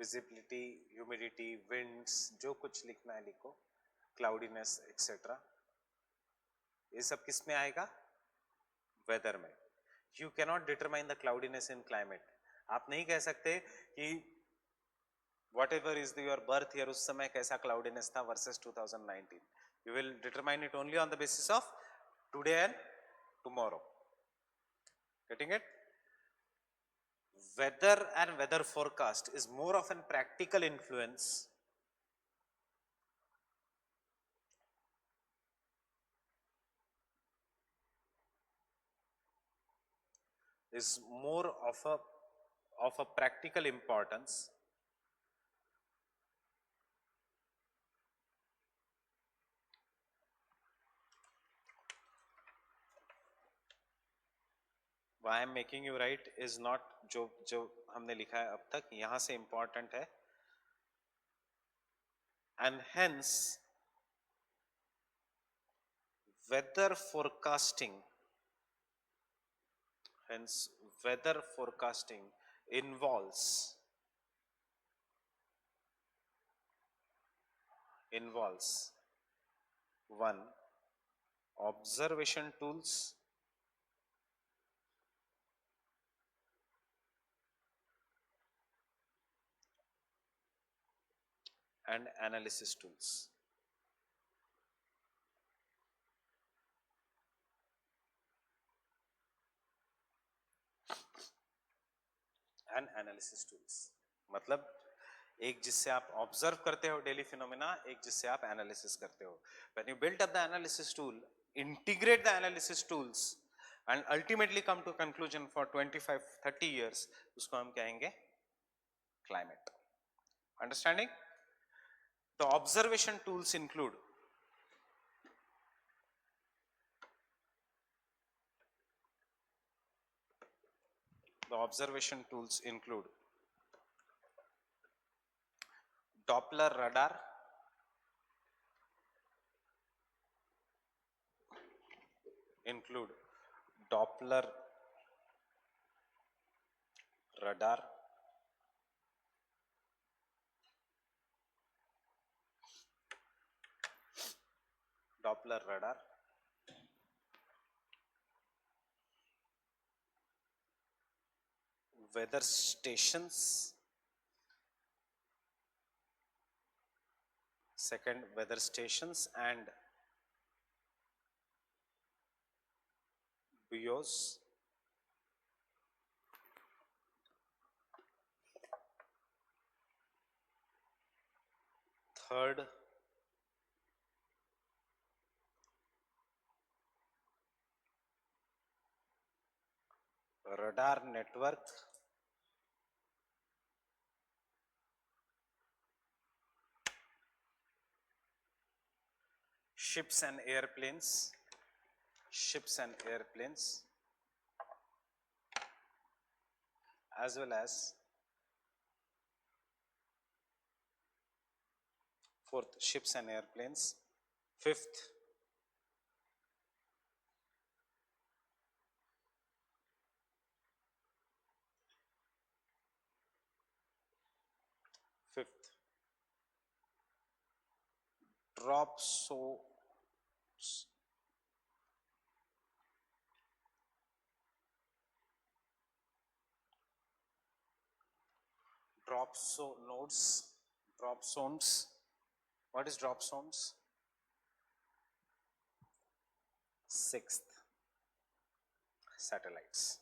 Visibility, humidity, winds, जो कुछ लिखना है लिखो, cloudiness, etc. ये सब किस में आएगा? Weather में. You cannot determine the cloudiness in climate. आप नहीं कह सकते कि whatever is your birth year उस समय कैसा cloudiness था versus 2019. You will determine it only on the basis of today and tomorrow. Getting it? Weather and weather forecast is more of a practical influence is more of a practical importance why I am making you write is not जो जो हमने लिखा है अब तक यहाँ से important है and hence weather forecasting involves one observation tools and analysis tools. And analysis tools मतलब एक जिससे आप ऑब्जर्व करते हो डेली फिनोमेना, एक जिससे आप एनालिसिस करते हो. When you build up the analysis tool, integrate the analysis tools and ultimately come to conclusion for 25-30 years, उसको हम कहेंगे climate. Understanding? The observation tools include Doppler radar, Doppler radar, weather stations, weather stations and buoys. Third, radar network. Ships and airplanes, as well as fourth, ships and airplanes. Fifth, drop zones, drop zones. What is drop zones? Sixth, satellites.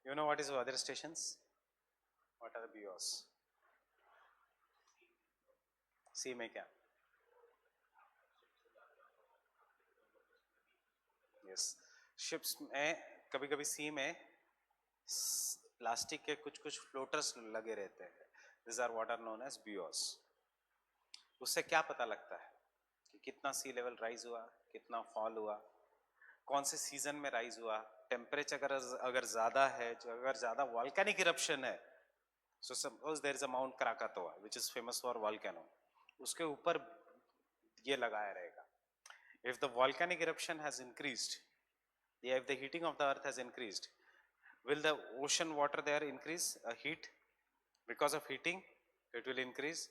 You know what is weather stations? What are the buoys? सी में क्या? Yes, ships में कभी कभी सी में plastic के कुछ कुछ floaters लगे रहते हैं. This are what are known as buoys. उससे क्या पता लगता है कि कितना सी लेवल राइज हुआ, कितना फॉल हुआ, कौन से सीजन में राइज हुआ, टेम्परेचर अगर ज्यादा है, जो अगर ज्यादा वॉल्केनिक इरप्शन है, so suppose there is a mount Krakatoa which is famous for volcano, उसके ऊपर ये लगाया रहेगा. If the volcanic eruption has increased, if the heating of the earth has increased, Will the ocean water there increase heat? Because of heating it will increase.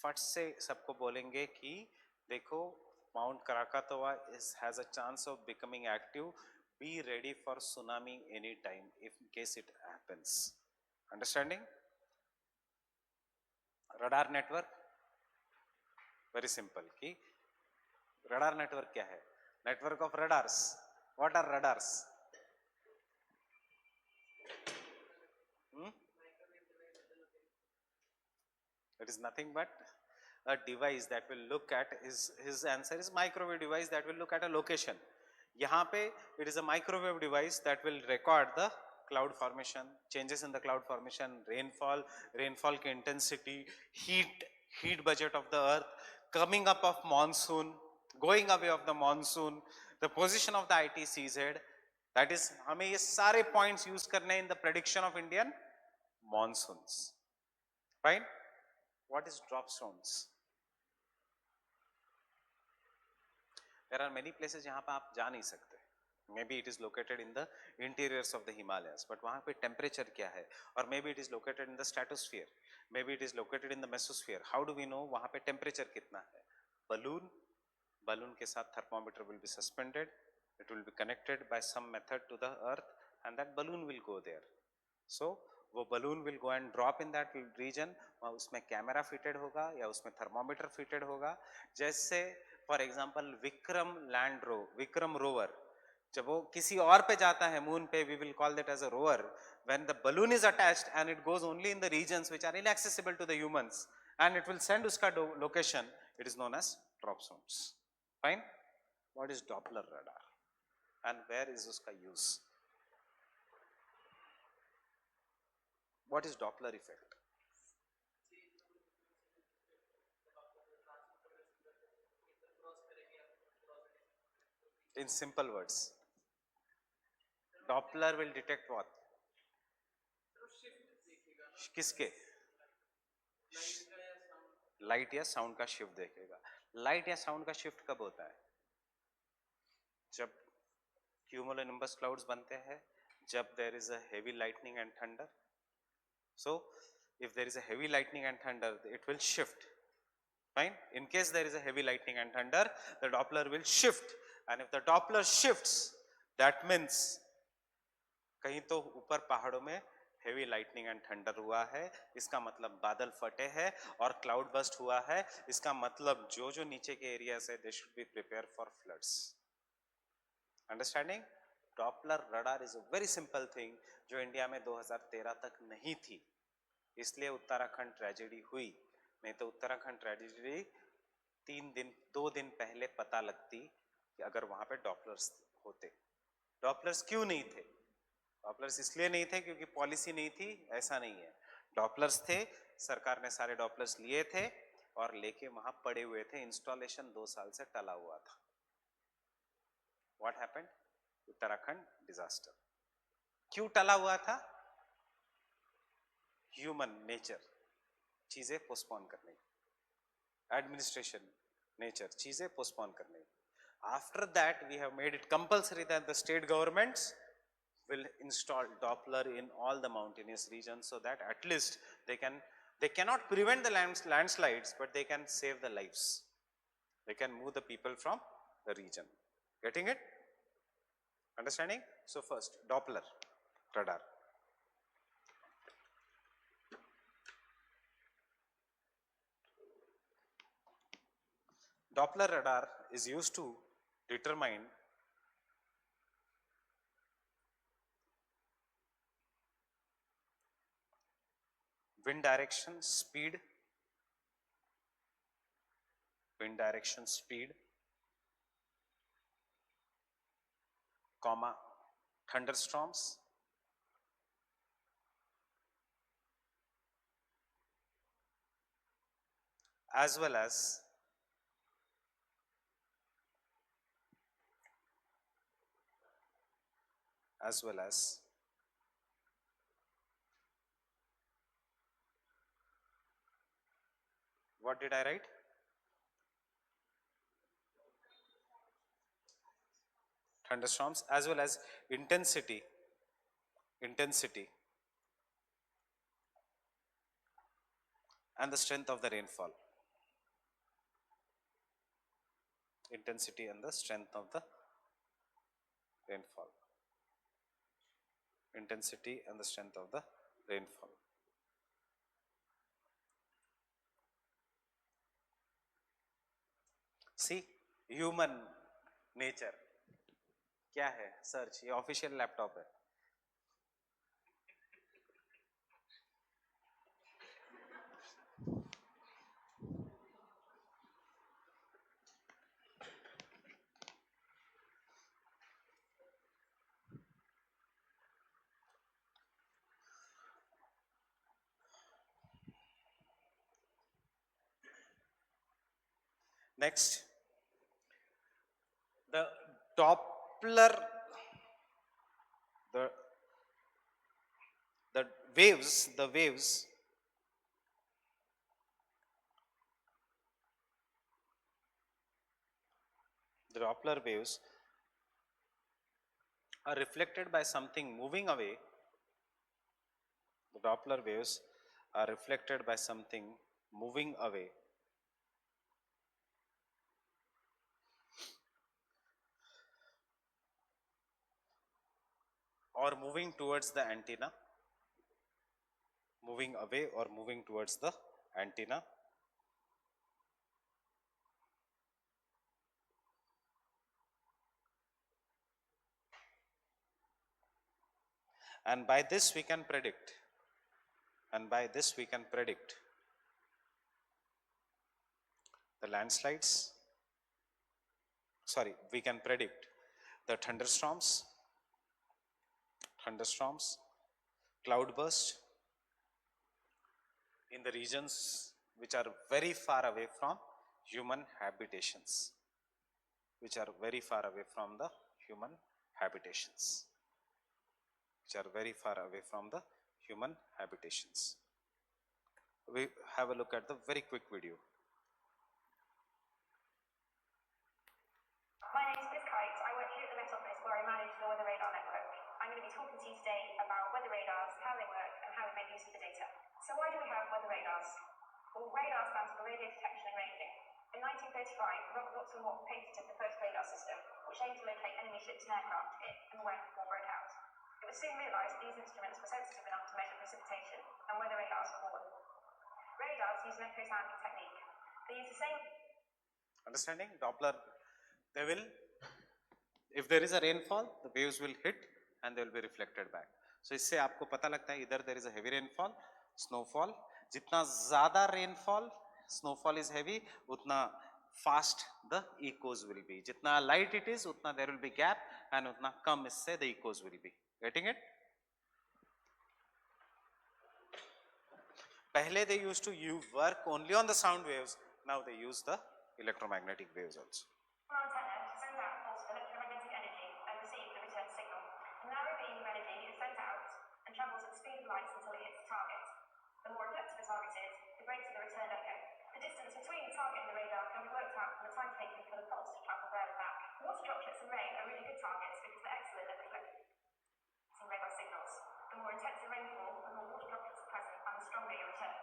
फट से सबको बोलेंगे कि देखो mount Krakatoa has a chance of becoming active. Be ready for tsunami anytime if in case it happens. Understanding? Radar network very simple. कि radar network क्या है? Network of radars. What are radars? It is nothing but a device that will look at his answer is microwave device that will look at a location. यहाँ पे it is a microwave device that will record the cloud formation, changes in the cloud formation, rainfall की intensity, heat budget of the earth, coming up of monsoon, going away of the monsoon, the position of the ITCZ. That is हमें ये सारे points use करने in the prediction of Indian monsoons. Fine. What is drop zones? There are many places जहाँ पे आप जा नहीं सकते. Maybe it is located in the interiors of the Himalayas, but वहाँ पे temperature क्या है? Or maybe it is located in the stratosphere. Maybe it is located in the mesosphere. How do we know वहाँ पे temperature कितना है? Balloon के साथ thermometer will be suspended. It will be connected by some method to the earth, and that balloon will go there. So वो balloon will go and drop in that region. उसमें camera fitted होगा या उसमें thermometer fitted होगा. जैसे for example Vikram rover जब वो किसी और पे जाता है मून पे, we will call that as a rover. When the balloon is attached and it goes only in the regions which are inaccessible to the humans and it will send उसका location, it is known as drop zones. Fine. What is Doppler radar and where is उसका use? What is Doppler effect? In simple words, Doppler will detect what? किसके? Light या sound का shift देखेगा. Light या sound का shift कब होता है? जब cumulonimbus clouds बनते हैं, जब there is a heavy lightning and thunder. So if there is a heavy lightning and thunder, it will shift. Fine. In case there is a heavy lightning and thunder, the Doppler will shift, and if the Doppler shifts, that means कहीं तो ऊपर पहाड़ों में heavy lightning and thunder हुआ है, इसका मतलब बादल फटे हैं और क्लाउड बस्ट हुआ है. इसका मतलब जो जो नीचे के एरियाज है, they should be prepare for floods. Understanding? Doppler radar is a very simple thing जो इंडिया में 2013 तक नहीं थी, इसलिए उत्तराखंड ट्रेजेडी हुई. नहीं तो उत्तराखंड ट्रेजेडी 2 दिन पहले पता लगती कि अगर वहां पे डॉपलर्स होते. डॉपलर्स क्यों नहीं थे? डॉपलर्स इसलिए नहीं थे क्योंकि पॉलिसी नहीं थी, ऐसा नहीं है. डॉपलर्स थे, सरकार ने सारे डॉपलर्स लिए थे और लेके वहां पड़े हुए थे. इंस्टॉलेशन 2 साल से टला हुआ था. What happened? उत्तराखंड डिजास्टर. क्यों टला हुआ था? ह्यूमन नेचर, चीजें पोस्टपोन करने की. एडमिनिस्ट्रेशन नेचर, चीजें पोस्टपोन करने की. After that we have made it compulsory that the state governments will install Doppler in all the mountainous regions, so that at least they cannot prevent the landslides, but they can save the lives. They can move the people from the region. Getting it? Understanding? So first, Doppler radar. Doppler radar is used to determine wind direction, speed, comma, thunderstorms, as well as what did I write? Thunderstorms, as well as intensity intensity and the strength of the rainfall. Intensity and the strength of the rainfall. Intensity and the strength of the rainfall. See, human nature क्या है? Search, ये official laptop है. Next, the Doppler, the waves, the Doppler waves are reflected by something moving away. The Doppler waves are reflected by something moving away. Or moving towards the antenna, moving away or moving towards the antenna. And by this we can predict, the landslides, sorry, we can predict the thunderstorms, cloudburst in the regions which are very far away from human habitations, We have a look at the very quick video. My name is Liz Kite. I work here at the Met Office where I manage the Weather Radar network. I'm going to be talking to you today about weather radars, how they work, and how we make use of the data. So why do we have weather radars? Well, radar stands for radio detection and ranging. In 1935, Robert Watson Watt patented the first radar system, which aimed to locate enemy ships and aircraft if and when war broke out. It was soon realised these instruments were sensitive enough to measure precipitation, and weather radars were born. Radars use an echo sounding technique. They use the same... Understanding? Doppler, they will, if there is a rainfall, the waves will hit and they will be reflected back. So इससे आपको पता लगता है इधर there is a heavy rainfall, snowfall. जितना ज़्यादा rainfall, snowfall is heavy, उतना fast the echoes will be. जितना light it is, उतना there will be gap and उतना कम इससे the echoes will be. Getting it? पहले they used to work only on the sound waves. Now they use the electromagnetic waves also. Antenna sends out a pulse of electromagnetic energy and receives the return signal. A narrow beam of energy is sent out and travels at the speed of light until it hits the target. The more reflective the target is, the greater the return echo. The distance between the target and the radar can be worked out from the time taken for the pulse to travel there and back. Water droplets and rain are really good targets because they're excellent at reflecting radar signals. The more intense the rainfall, the more water droplets are present and the stronger your return.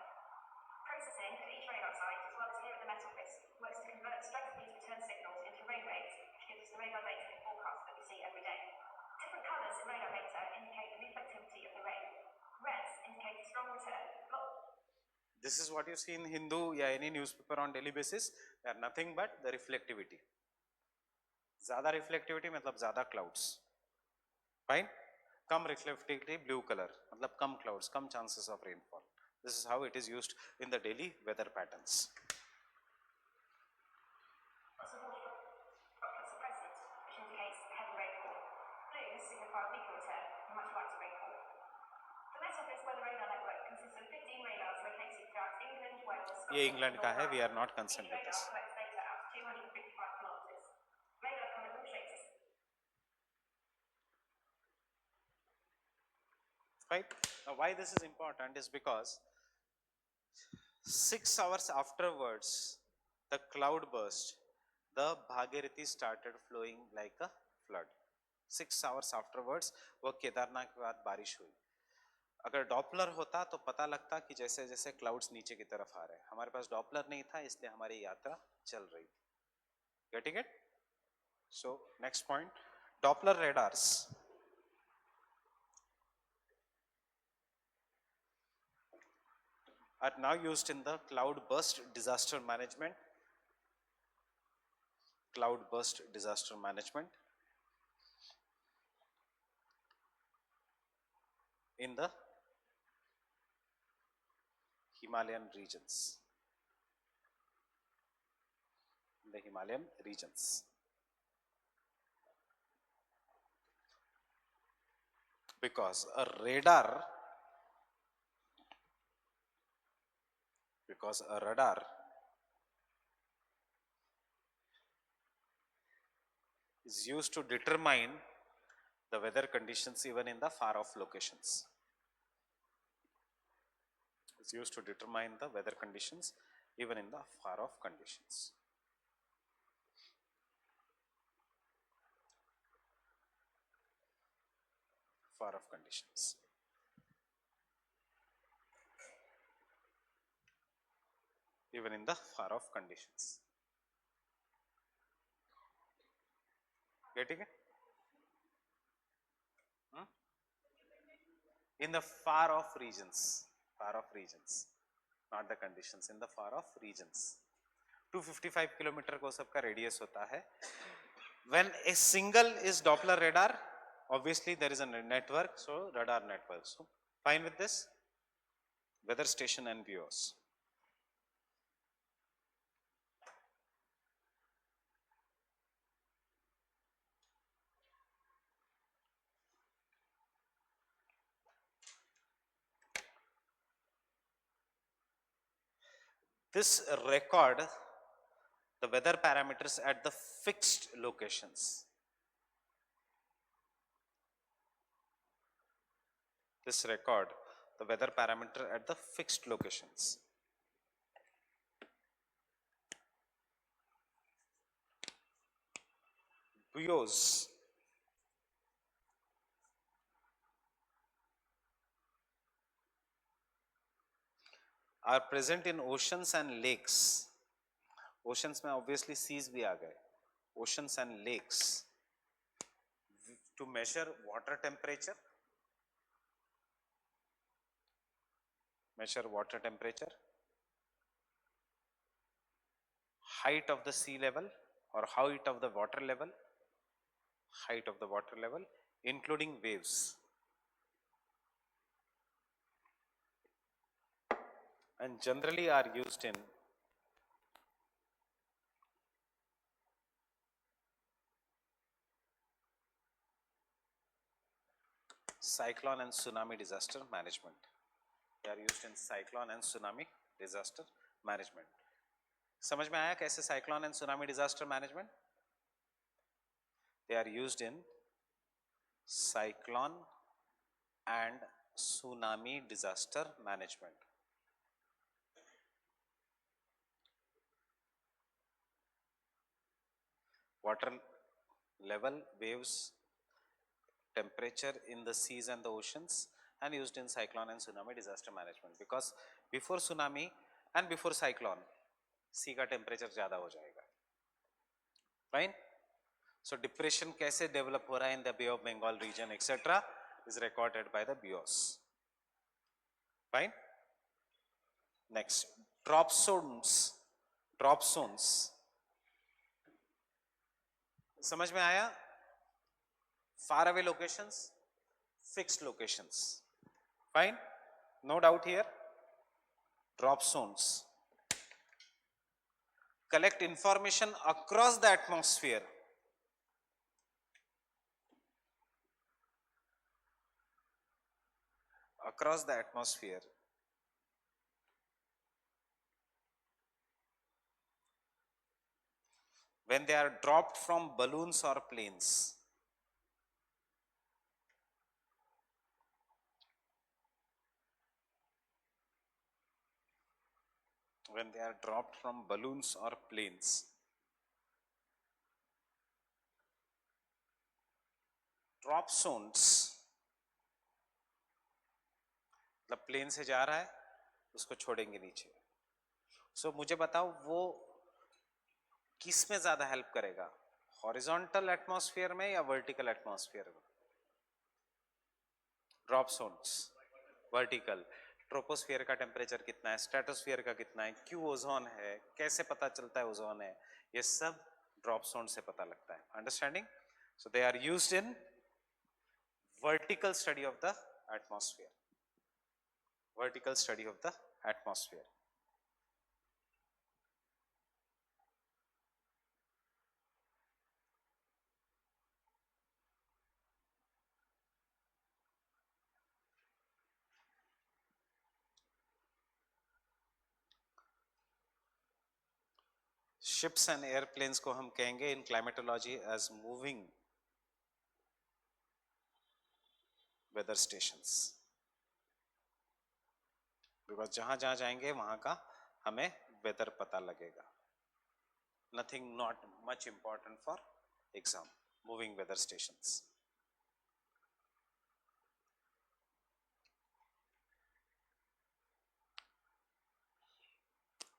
Processing at each radar site, as well as here at the Met Office, works to convert the strength of these return signals into rain rates, which gives us the radar data and forecasts that we see every day. Different colours in radar data indicate the reflectivity of the rain. Reds indicate a strong return. This is what you see in Hindu या any newspaper on daily basis. They are nothing but the reflectivity. ज़्यादा reflectivity मतलब ज़्यादा clouds. Fine? कम reflectivity blue color मतलब कम clouds, come chances of rainfall. This is how it is used in the daily weather patterns. Lots of water droplets are present, which indicates heavy rainfall. Blues signify weaker return and much lighter rainfall. The Met Office weather radar network consists of 15 radars located throughout England, Wales, ये England का है. We are not concerned with this. Radar collects data out to 255 kilometers. Radar come in all shapes. Right? Now, why this is important is because 6 hours afterwards, the cloud burst, the Bhagirathi started flowing like a flood. 6 hours afterwards वो केदारनाथ के बाद बारिश हुई। अगर Doppler होता तो पता लगता कि जैसे जैसे क्लाउड्स नीचे की तरफ आ रहे हैं। हमारे पास डॉपलर नहीं था, इसलिए हमारी यात्रा चल रही थी। Getting it? So next point, Doppler radars are now used in the cloud burst disaster management. Cloud burst disaster management in the Himalayan regions. In the Himalayan regions. Because a radar is used to determine the weather conditions even in the far off locations. It's used to determine the weather conditions even in the far off conditions. Far off conditions. Even in the far off conditions. Getting it? In the far off regions, not the conditions, in the far off regions. 255 kilometre को सबका radius होता है. When a single is Doppler radar, obviously there is a network, so radar network. So fine with this? Weather station and bureaus. This record the weather parameters at the fixed locations. This record the weather parameter at the fixed locations. Buoys are present in oceans and lakes. Oceans में obviously seas भी आ गए. Oceans and lakes to measure water temperature. Measure water temperature, height of the sea level or height of the water level, including waves, and generally are used in cyclone and tsunami disaster management. They are used in cyclone and tsunami disaster management. समझ में आया कैसे cyclone and tsunami disaster management? They are used in cyclone and tsunami disaster management. Water level, waves, temperature in the seas and the oceans, and used in cyclone and tsunami disaster management, because before tsunami and before cyclone sea का temperature ज़्यादा हो जाएगा. Fine? So depression कैसे develop हो रहा है in the Bay of Bengal region etc. is recorded by the bureaus. Fine? Next, drop zones. समझ में आया? Far away locations, fixed locations. Fine? No doubt here. Drop zones collect information across the atmosphere. Across the atmosphere. When they are dropped from balloons or planes. When they are dropped from balloons or planes. Drop zones, मतलब plane से जा रहा है उसको छोड़ेंगे नीचे. सो मुझे बताओ वो किस में ज्यादा हेल्प करेगा, हॉरिजॉन्टल एटमॉस्फेयर में या वर्टिकल एटमॉस्फेयर में? Drop zones vertical. ट्रोपोस्फियर का टेम्परेचर कितना है, स्ट्रेटोस्फियर का कितना है, क्यों ओजोन है, कैसे पता चलता है ओजोन है, ये सब ड्रॉप जोन से पता लगता है. Understanding? So they are used in vertical study of the atmosphere. Vertical study of the atmosphere. Ships and airplanes को हम कहेंगे in climatology as moving weather stations, because जहां जहां जाएंगे वहां का हमें वेदर पता लगेगा. Nothing not much important for exam. Moving weather stations.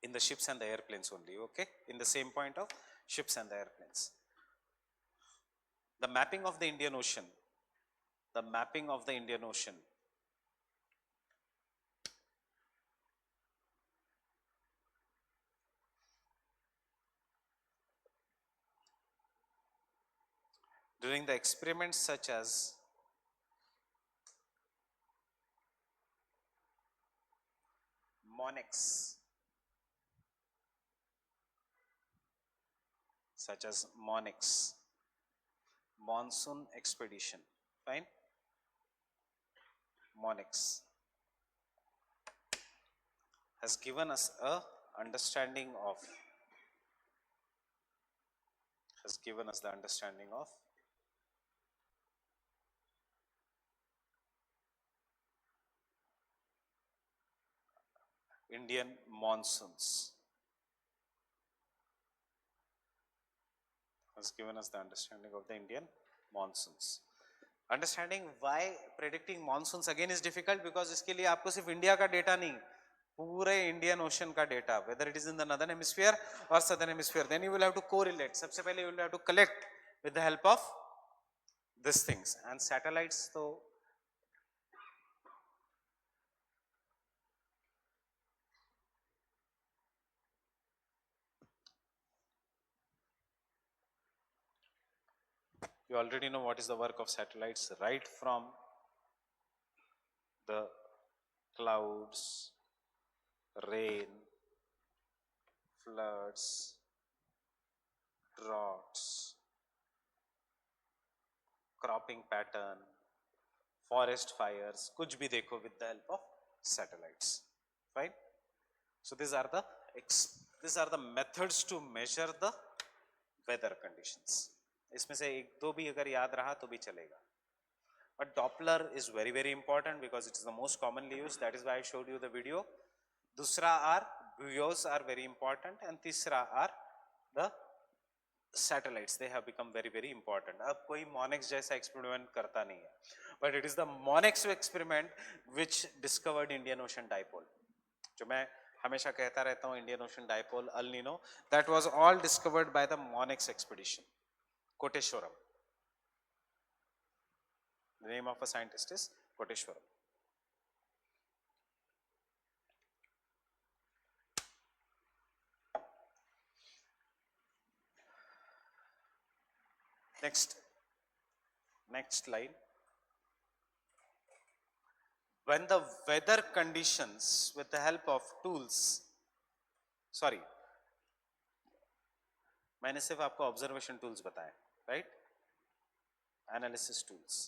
In the ships and the airplanes only, okay, in the same point of ships and the airplanes. The mapping of the Indian Ocean, the mapping of the Indian Ocean, during the experiments such as MONEX, such as MONEX, monsoon expedition, fine, MONEX has given us a understanding of, has given us the understanding of Indian monsoons, has given us the understanding of the Indian monsoons. Understanding why predicting monsoons again is difficult, because इसके लिए आपको सिर्फ India का data नहीं, पूरे Indian ocean का data, whether it is in the northern hemisphere or southern hemisphere, then you will have to correlate. सबसे पहले you will have to collect with the help of these things, and satellites तो you already know what is the work of satellites, right from the clouds, rain, floods, droughts, cropping pattern, forest fires, कुछ भी देखो with the help of satellites, fine. So these are the methods to measure the weather conditions. इसमें से एक दो भी अगर याद रहा तो भी चलेगा. But Doppler is very very important because it is the most commonly used. That is why I showed you the video. दूसरा are buoys are very important, and तीसरा are the satellites. They have become very very important. अब कोई MONEX जैसा experiment करता नहीं है, but it is the MONEX experiment which discovered Indian Ocean dipole. जो मैं हमेशा कहता रहता हूँ Indian Ocean dipole, El Nino, that was all discovered by the MONEX expedition. Koteshwaram. The name of a scientist is Koteshwaram. Next line. When the weather conditions with the help of tools, sorry, मैंने सिर्फ आपको observation tools बताए, right? Analysis tools.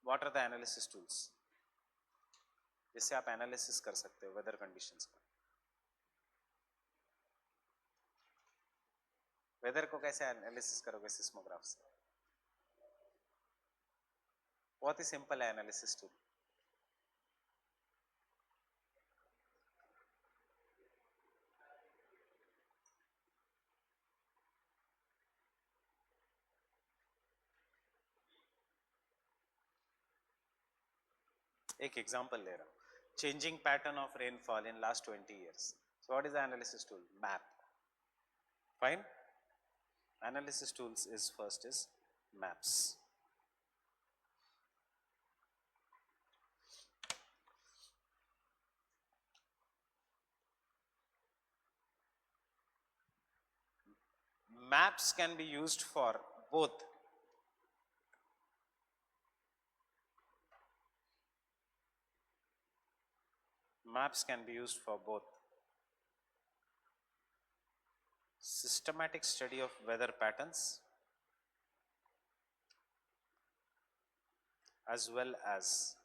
What are the analysis tools? जिससे आप analysis कर सकते हो weather conditions का. वेदर को कैसे एनालिसिस करोगे? सिस्मोग्राफ से. बहुत ही सिंपल है एनालिसिस टूल. एक एग्जांपल ले रहा हूं, changing pattern of rainfall in last 20 years. So what is the analysis tool? Map. Fine. Analysis tools is first is maps. Maps can be used for both systematic study of weather patterns as well as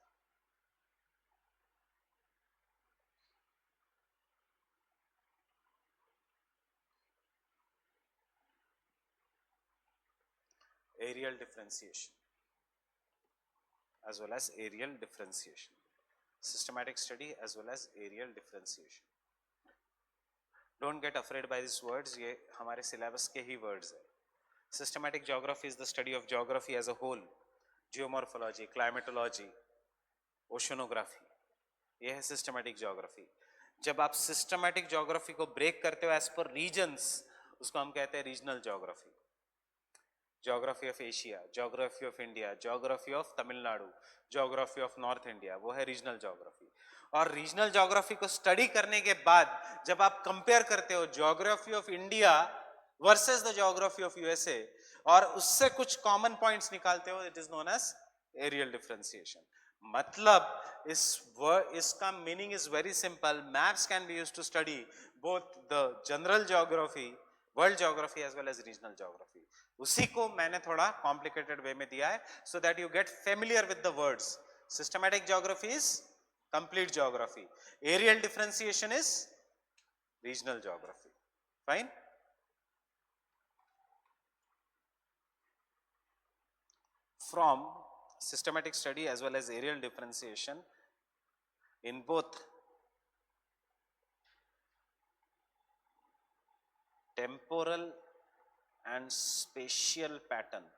aerial differentiation. Systematic study as well as aerial differentiation. Don't get afraid by these words, ये हमारे syllabus के ही words है. Systematic geography is the study of geography as a whole. Geomorphology, climatology, oceanography, ये है systematic geography. जब आप systematic geography को break करते हो as per regions, उसको हम कहते हैं regional geography. Geography of Asia, geography of India, geography of Tamil Nadu, geography of North India, वो है regional geography. और रीजनल ज्योग्राफी को स्टडी करने के बाद जब आप कंपेयर करते हो geography of India versus the geography of USA और उससे कुछ कॉमन पॉइंट्स निकालते हो, it is known as areal differentiation. मतलब इसका meaning is very simple. Maps can be used to study both the general geography, world geography as well as regional geography. उसी को मैंने थोड़ा कॉम्प्लिकेटेड वे में दिया है so that you get familiar with the words. Systematic geography is complete geography. Aerial differentiation is regional geography. Fine. From systematic study as well as aerial differentiation in both temporal and spatial pattern,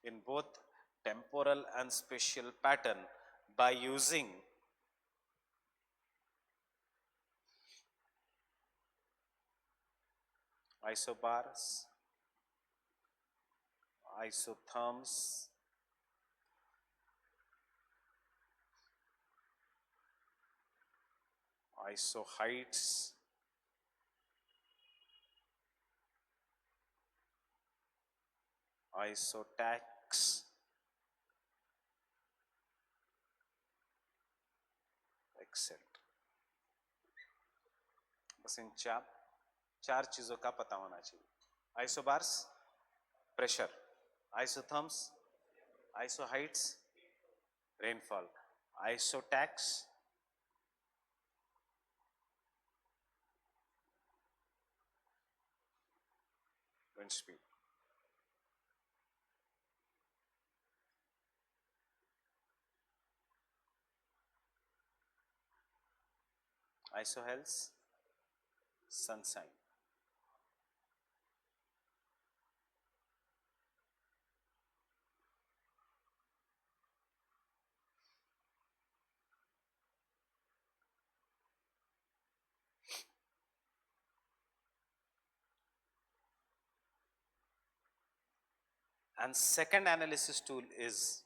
in both temporal and spatial pattern by using isobars, isotherms, isoheights, isotachs, etc. बस इन चार चीजों का पता होना चाहिए. Isobars pressure, isotherms isohyets rainfall, isotachs wind speed. isohels sunshine. And second analysis tool is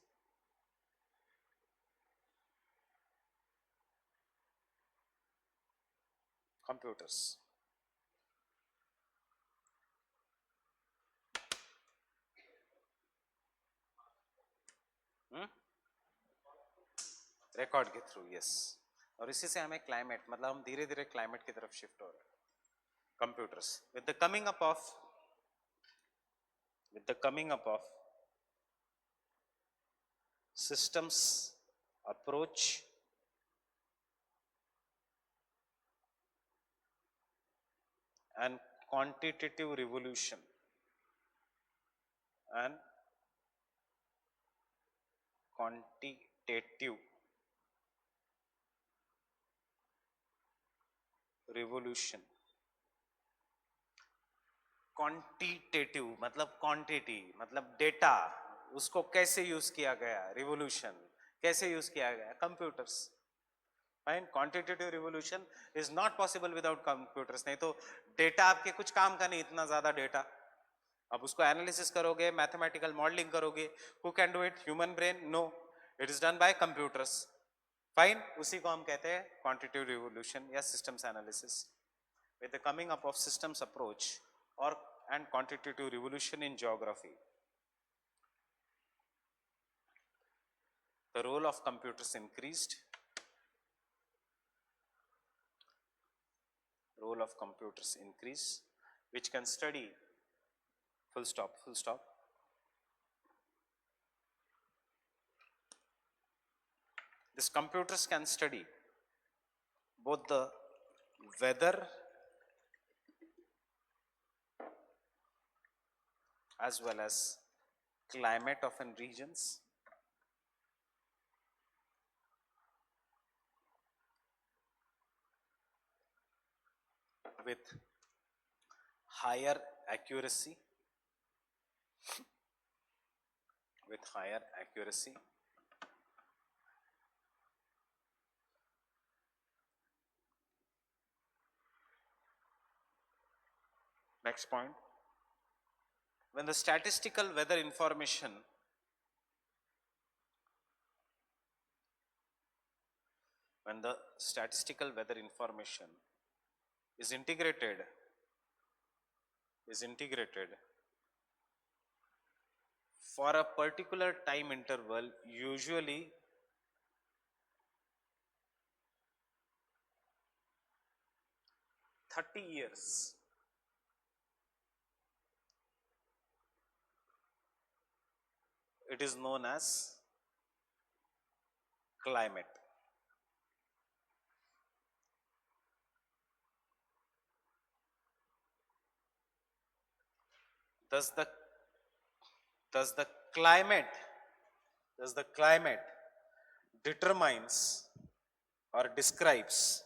computers. Record के through, yes. और इसी से हमें क्लाइमेट, मतलब हम धीरे धीरे क्लाइमेट की तरफ शिफ्ट हो रहे हैं. Computers with the coming up of systems approach and quantitative revolution and quantitative revolution. Quantitative मतलब क्वांटिटी, मतलब डेटा, उसको कैसे यूज किया गया, रिवोल्यूशन कैसे यूज किया गया, computers. Fine, quantitative revolution is not possible without computers. नहीं तो डेटा आपके कुछ काम का नहीं, इतना ज्यादा डेटा अब उसको एनालिसिस करोगे, मैथमेटिकल मॉडलिंग करोगे, who can do it, human brain? No, it is done by computers. Fine, उसी को हम कहते हैं क्वांटिटेटिव रिवोल्यूशन या systems analysis. With the coming up of systems approach और and quantitative revolution in geography, the role of computers increased. Role of computers increase, which can study, full stop, full stop. These computers can study both the weather as well as climate of an regions, with higher accuracy, with higher accuracy. Next point, when the statistical weather information is integrated for a particular time interval, usually 30 years, it is known as climate. Does the climate determines or describes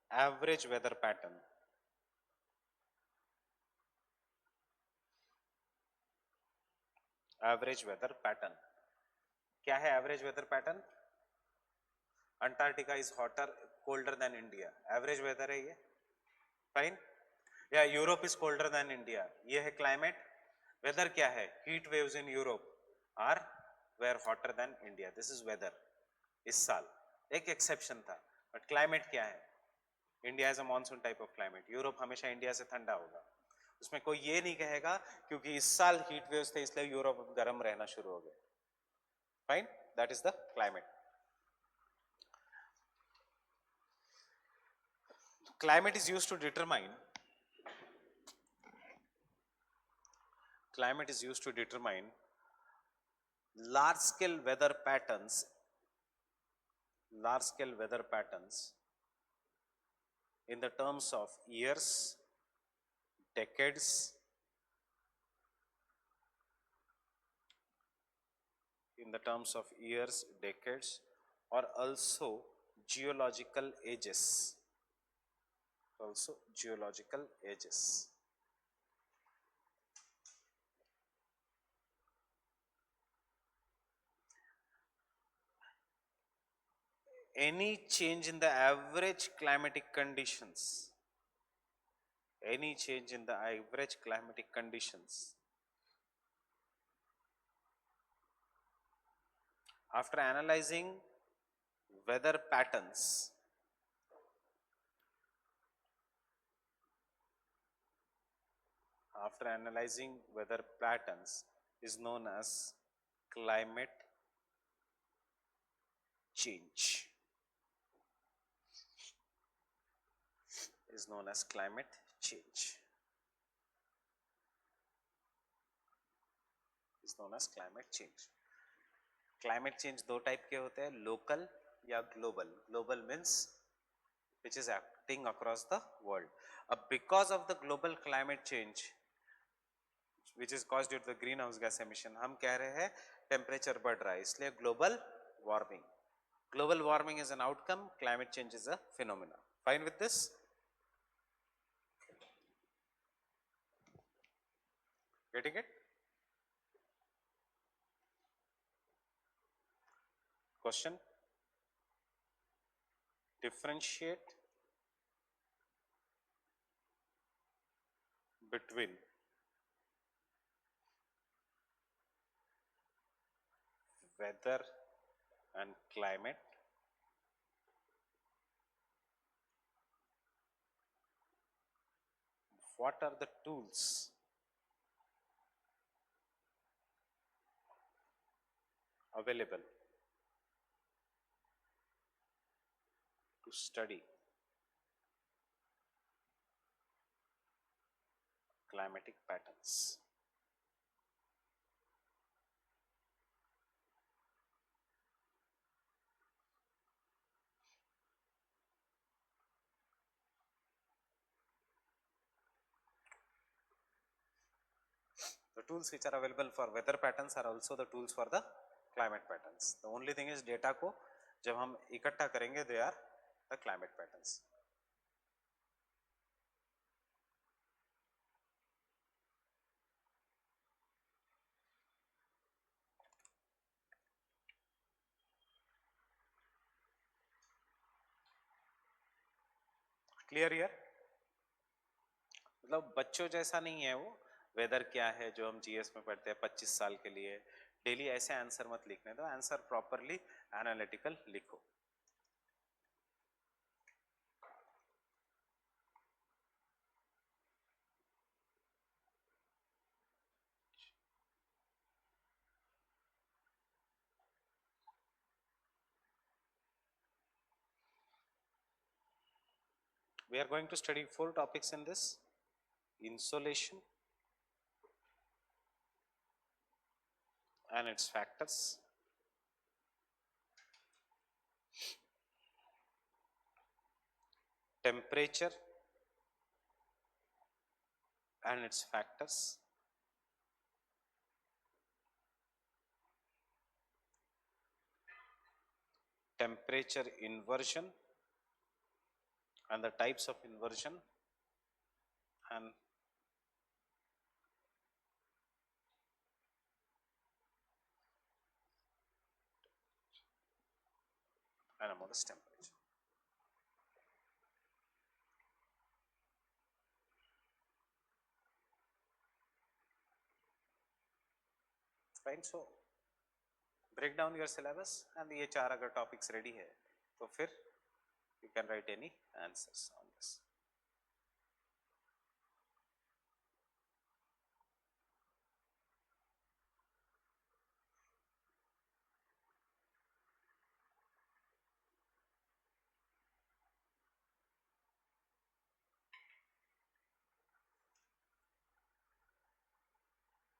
average weather pattern? Average weather pattern क्या है? Average weather pattern, Antarctica is hotter colder than India, average weather है ये। Fine, या Europe is colder than India, ये है climate. Weather क्या है? Heat waves in Europe are were hotter than India, this is weather. इस साल एक एक्सेप्शन था, बट क्लाइमेट क्या है? India is a monsoon type of climate, Europe हमेशा इंडिया से ठंडा होगा। उसमें कोई ये नहीं कहेगा क्योंकि इस साल हीट वेव्स थे इसलिए यूरोप गर्म रहना शुरू हो गया। Fine, that is the climate. Climate is used to determine large scale weather patterns in the terms of years, decades, or also geological ages. Any change in the average climatic conditions, after analyzing weather patterns, is known as climate change. Climate change दो type के होते हैं, local या global. Global means which is acting across the world. Because of the global climate change which is caused due to the greenhouse gas emission, हम कह रहे हैं temperature बढ़ रहा है, इसलिए global warming. Global warming is an outcome, climate change is a phenomena. Fine with this? Getting it? Question: differentiate between weather and climate. What are the tools available to study climatic patterns? The tools which are available for weather patterns are also the tools for the climate patterns. The only thing is data को जब हम इकट्ठा करेंगे they are the climate patterns. Clear here? मतलब बच्चों जैसा नहीं है वो. वेदर क्या है जो हम जीएस में पढ़ते हैं 25 साल के लिए, डेली ऐसे आंसर मत लिखने दो, आंसर प्रॉपरली एनालिटिकल लिखो. We are going to study 4 topics in this: insolation and its factors, temperature and its factors, temperature inversion and the types of inversion, and modest temperature. Fine. So break down your syllabus and ये 4 अगर topics ready है तो फिर you can write any answers on this.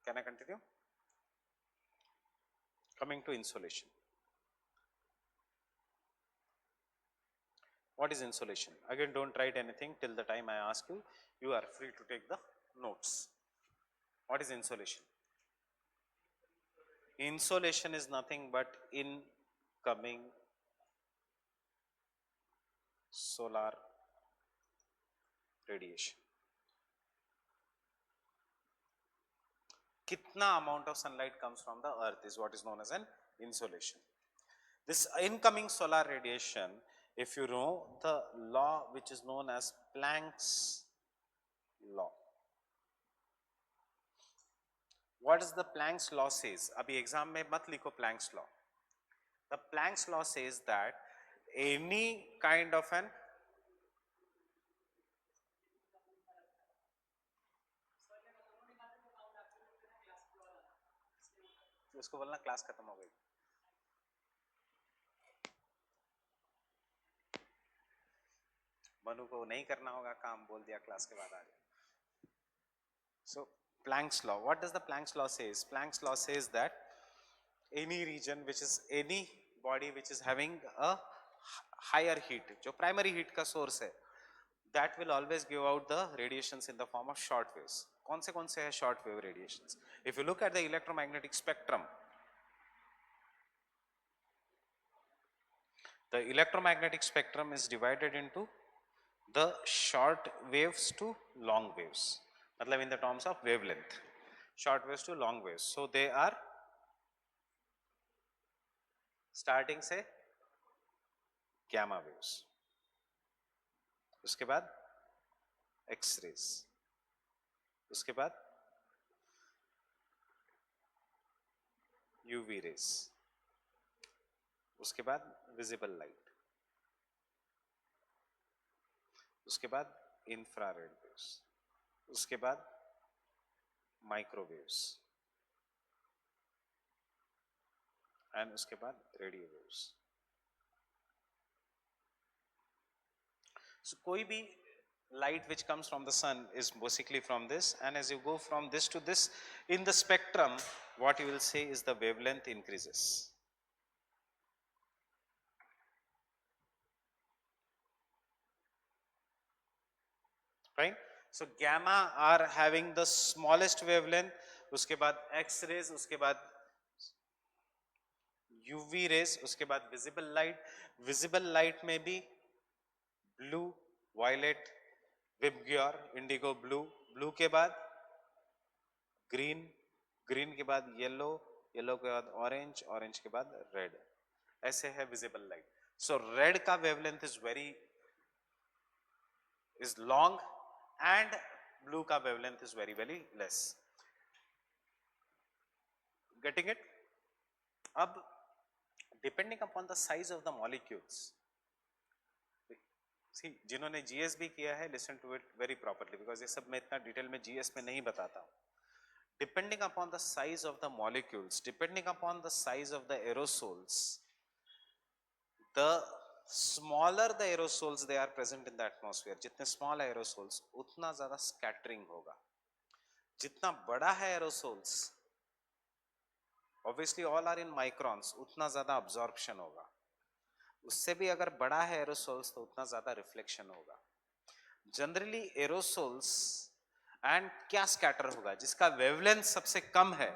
Can I continue? Coming to insolation. What is insolation? Again, don't write anything till the time I ask you. You are free to take the notes. What is insolation? Insolation is nothing but incoming solar radiation. Kitna amount of sunlight comes from the earth is what is known as an insolation. This incoming solar radiation, if you know the law which is known as Planck's law. What is the Planck's law says? Abhi exam mein mat likho Planck's law. The Planck's law says that any kind of an उसको बोलना class खत्म हो गई. मनु को नहीं करना होगा काम, बोल दिया क्लास के बाद आ जाए. So Planck's law. What does the Planck's law says? Planck's law says that any region which is any body which is having a higher heat, जो primary heat का source है, that will always give out the radiations in the form of short waves. कौन से है short wave radiations? If you look at the electromagnetic spectrum, the electromagnetic spectrum is divided into the short waves to long waves, मतलब in the terms of wavelength. short waves to long waves. So they are starting से gamma waves, उसके बाद x raise, उसके बाद UV rays, उसके बाद visible light, उसके बाद इंफ्रारेड वेव्स, उसके बाद माइक्रोवेव्स एंड उसके बाद रेडियो वेव्स. So कोई भी light which comes from the sun is basically from this, and as you go from this to this in the spectrum, what you will say is the wavelength increases. Right? So gamma are having the smallest wavelength, उसके बाद X rays, उसके बाद UV rays, उसके बाद visible light. Visible light में भी blue, violet, VIBGYOR, Indigo, blue, blue के बाद ग्रीन, ग्रीन के बाद येलो, येलो के बाद ऑरेंज, ऑरेंज के बाद रेड. ऐसे है विजिबल लाइट. सो रेड का wavelength is long and blue का wavelength is very very less. Getting it? अब depending upon the size of the molecules, जिन्होंने जीएस भी किया है, listen to it very properly, because ये सब मैं इतना डिटेल में जीएस में नहीं बताता हूं. Depending upon the size of the molecules, depending upon the size of the aerosols, the smaller the aerosols they are present in the atmosphere. जितने स्मॉल एरोसोल्स उतना ज्यादा स्कैटरिंग होगा. जितना बड़ा है aerosols, obviously all are in microns, उतना ज्यादा absorption होगा. उससे भी अगर बड़ा है एरोसोल्स तो उतना ज्यादा रिफ्लेक्शन होगा. जनरली एरोसोल्स एंड क्या स्कैटर होगा, जिसका वेवलेंथ सबसे कम है,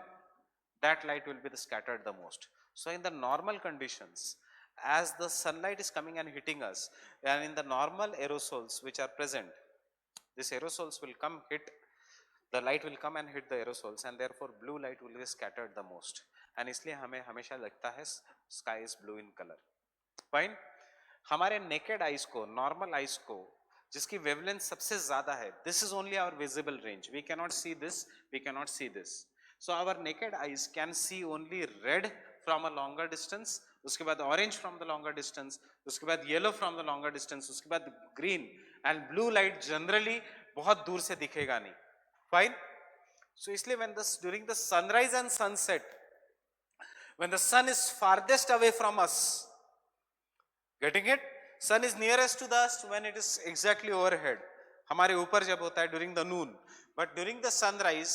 that light will be the scattered the most. So in the normal conditions, as the sunlight is coming and hitting us, and in the normal aerosols which are present, this aerosols will come hit, the light will come and hit the aerosols, and therefore blue light will be scattered the most, and इसलिए हमें हमेशा लगता है sky is blue in color. Fine? हमारे naked eyes को, normal eyes को, जिसकी wavelength सबसे ज्यादा है, this is only our visible range. We can not see this, we can not see this. So our naked eyes can see only red from a longer distance, उसके बाद orange from the longer distance, उसके बाद yellow from the longer distance, उसके बाद green, and blue light generally बहुत दूर से दिखेगा नहीं. फाइन? सो इसलिए when the during the sunrise and sunset, when the sun is farthest away from us, getting it? Sun is nearest to the us when it is exactly overhead, हमारे ऊपर जब होता है during the noon, but during the sunrise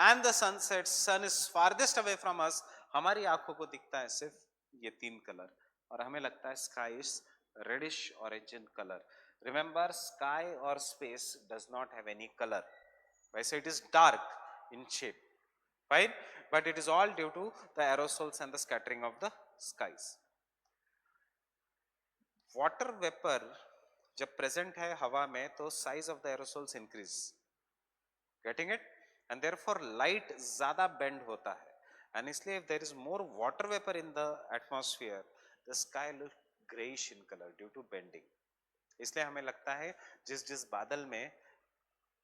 and the sunset, sun is farthest away from us. हमारी आंखों को दिखता है सिर्फ ये तीन कलर, और हमें लगता है sky is reddish orange in color. Remember, sky or space does not have any color. वैसे it is dark in shape, right? But it is all due to the aerosols and the scattering of the skies. Water vapour जब present है हवा में तो size of the aerosols increase. Getting it? And therefore light ज्यादा bend होता है, and इसलिए if there is more water vapour in the atmosphere, the sky look greyish in colour due to bending. इसलिए हमें लगता है जिस जिस बादल में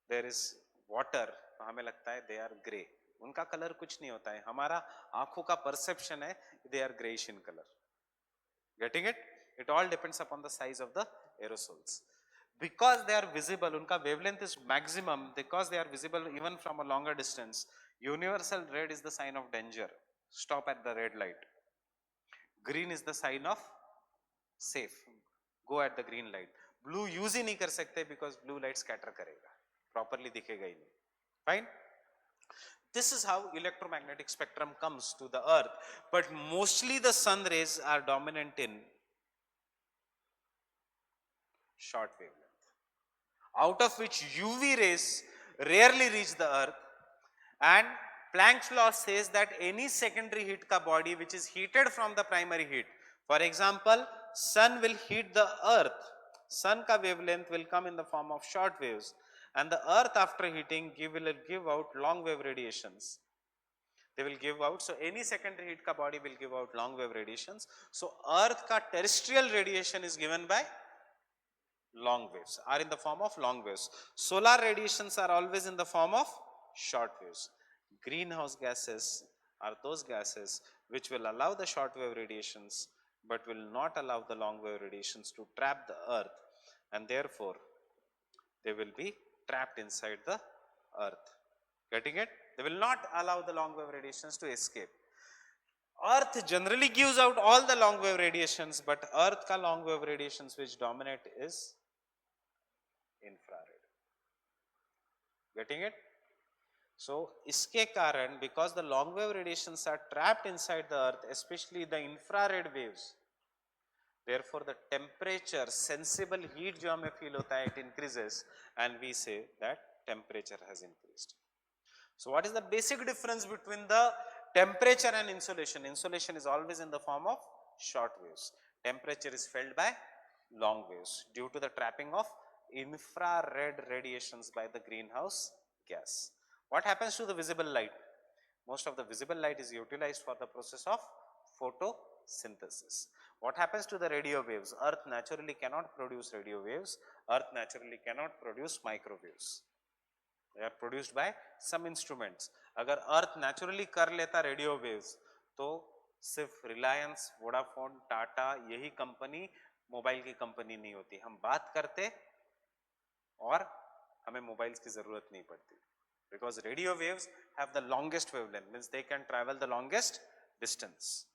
देयर इज वाटर, हमें लगता है दे आर ग्रे. उनका कलर कुछ नहीं होता है, हमारा आंखों का परसेप्शन है they are greyish in colour. Getting it? It all depends upon the size of the aerosols. Because they are visible, unka wavelength is maximum, because they are visible even from a longer distance. Universal red is the sign of danger. Stop at the red light. Green is the sign of safe. Go at the green light. Blue use ही नहीं कर सकते because blue light scatter करेगा, properly दिखेगा ही नहीं. Fine? This is how electromagnetic spectrum comes to the earth, but mostly the sun rays are dominant in short wavelength, out of which UV rays rarely reach the earth, and Planck's law says that any secondary heat ka body which is heated from the primary heat, for example sun will heat the earth, sun ka wavelength will come in the form of short waves, and the earth after heating will give out long wave radiations. They will give out, so any secondary heat ka body will give out long wave radiations. So earth ka terrestrial radiation is given by long waves, are in the form of long waves. Solar radiations are always in the form of short waves. Greenhouse gases are those gases which will allow the short wave radiations but will not allow the long wave radiations to trap the earth, and therefore they will be trapped inside the earth. Getting it? They will not allow the long wave radiations to escape. Earth generally gives out all the long wave radiations, but earth ka long wave radiations which dominate is infrared. Getting it? So iske karan, because the long wave radiations are trapped inside the earth, especially the infrared waves, therefore the temperature, sensible heat jo hame feel hota hai, it increases, and we say that temperature has increased. So what is the basic difference between the temperature and insolation? Insolation is always in the form of short waves. Temperature is felt by long waves due to the trapping of infrared radiations by the greenhouse gas. What happens to the visible light? Most of the visible light is utilized for the process of photosynthesis. What happens to the radio waves? Earth naturally cannot produce radio waves. Earth naturally cannot produce microwaves. They are produced by some instruments. अगर अर्थ naturally कर लेता radio waves तो सिर्फ Reliance, Vodafone, Tata यही company mobile की company नहीं होती. हम बात करते और हमें मोबाइल्स की जरूरत नहीं पड़ती, because radio waves have the longest wavelength, means they can travel the longest distance.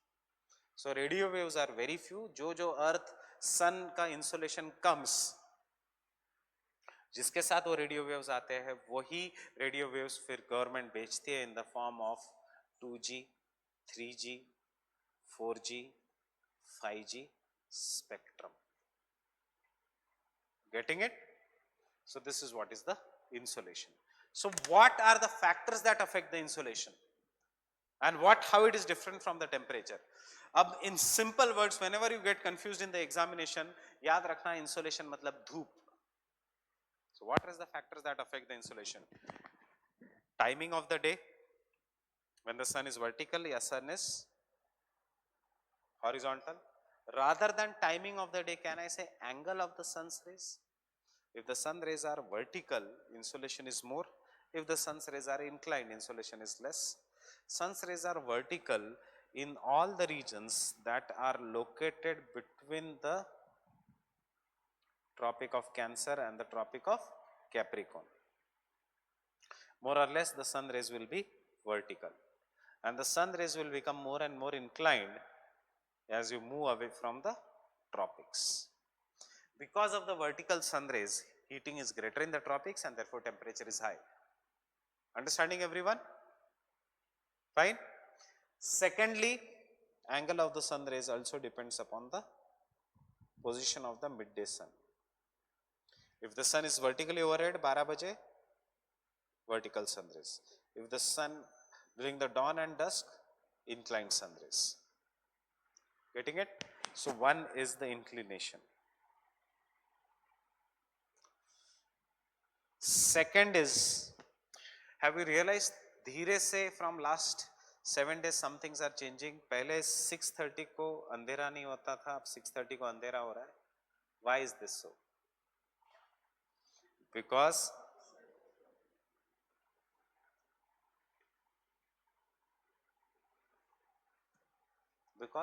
So radio waves are very few. जो अर्थ सन का इंसुलेशन comes, जिसके साथ वो रेडियो वेव्स आते हैं, वही रेडियो वेव्स फिर गवर्नमेंट बेचती है इन the form of 2G, 3G, 4G, 5G spectrum. Getting it? So this is what is the insolation. So what are the factors that affect the insolation, and how it is different from the temperature? अब in simple words, whenever you get confused in the examination, याद रखना insolation मतलब धूप. So what is the factors that affect the insolation? Timing of the day, when the sun is vertical or sun is horizontal. Rather than timing of the day, can I say angle of the sun's rays? If the sun rays are vertical, insolation is more. If the sun's rays are inclined, insolation is less. Sun's rays are vertical in all the regions that are located between the Tropic of Cancer and the Tropic of Capricorn. More or less the sun rays will be vertical, and the sun rays will become more and more inclined as you move away from the tropics. Because of the vertical sun rays, heating is greater in the tropics and therefore temperature is high. Understanding everyone? Fine. Secondly, angle of the sun rays also depends upon the position of the midday sun. If the sun is vertically overhead, 12 baje, vertical sun rays. If the sun during the dawn and dusk, inclined sun rays. Getting it? So one is the inclination. Second is, have you realized धीरे से from last 7 days some things are changing. पहले 6:30 को अंधेरा नहीं होता था, अब 6:30 को अंधेरा हो रहा है. Why is this so? Because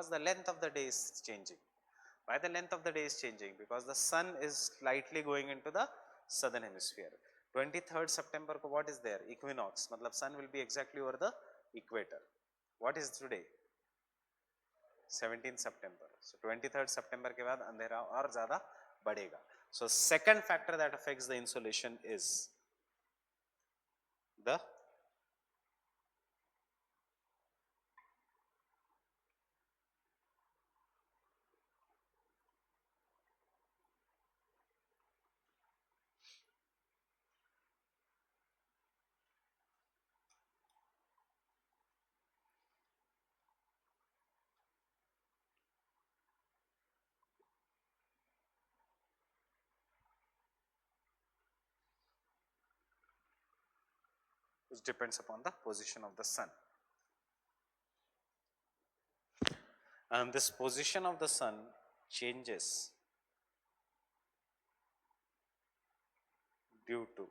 the length of the day is changing. Why the length of the day is changing? Because the sun is slightly going into the southern hemisphere. 23rd September ko what is there? Equinox. Matlab sun will be exactly over the equator. What is today? 17th September. So 23rd September के बाद अंधेरा और ज़्यादा बढ़ेगा. So second factor that affects the insolation is the which depends upon the position of the sun. And this position of the sun changes due to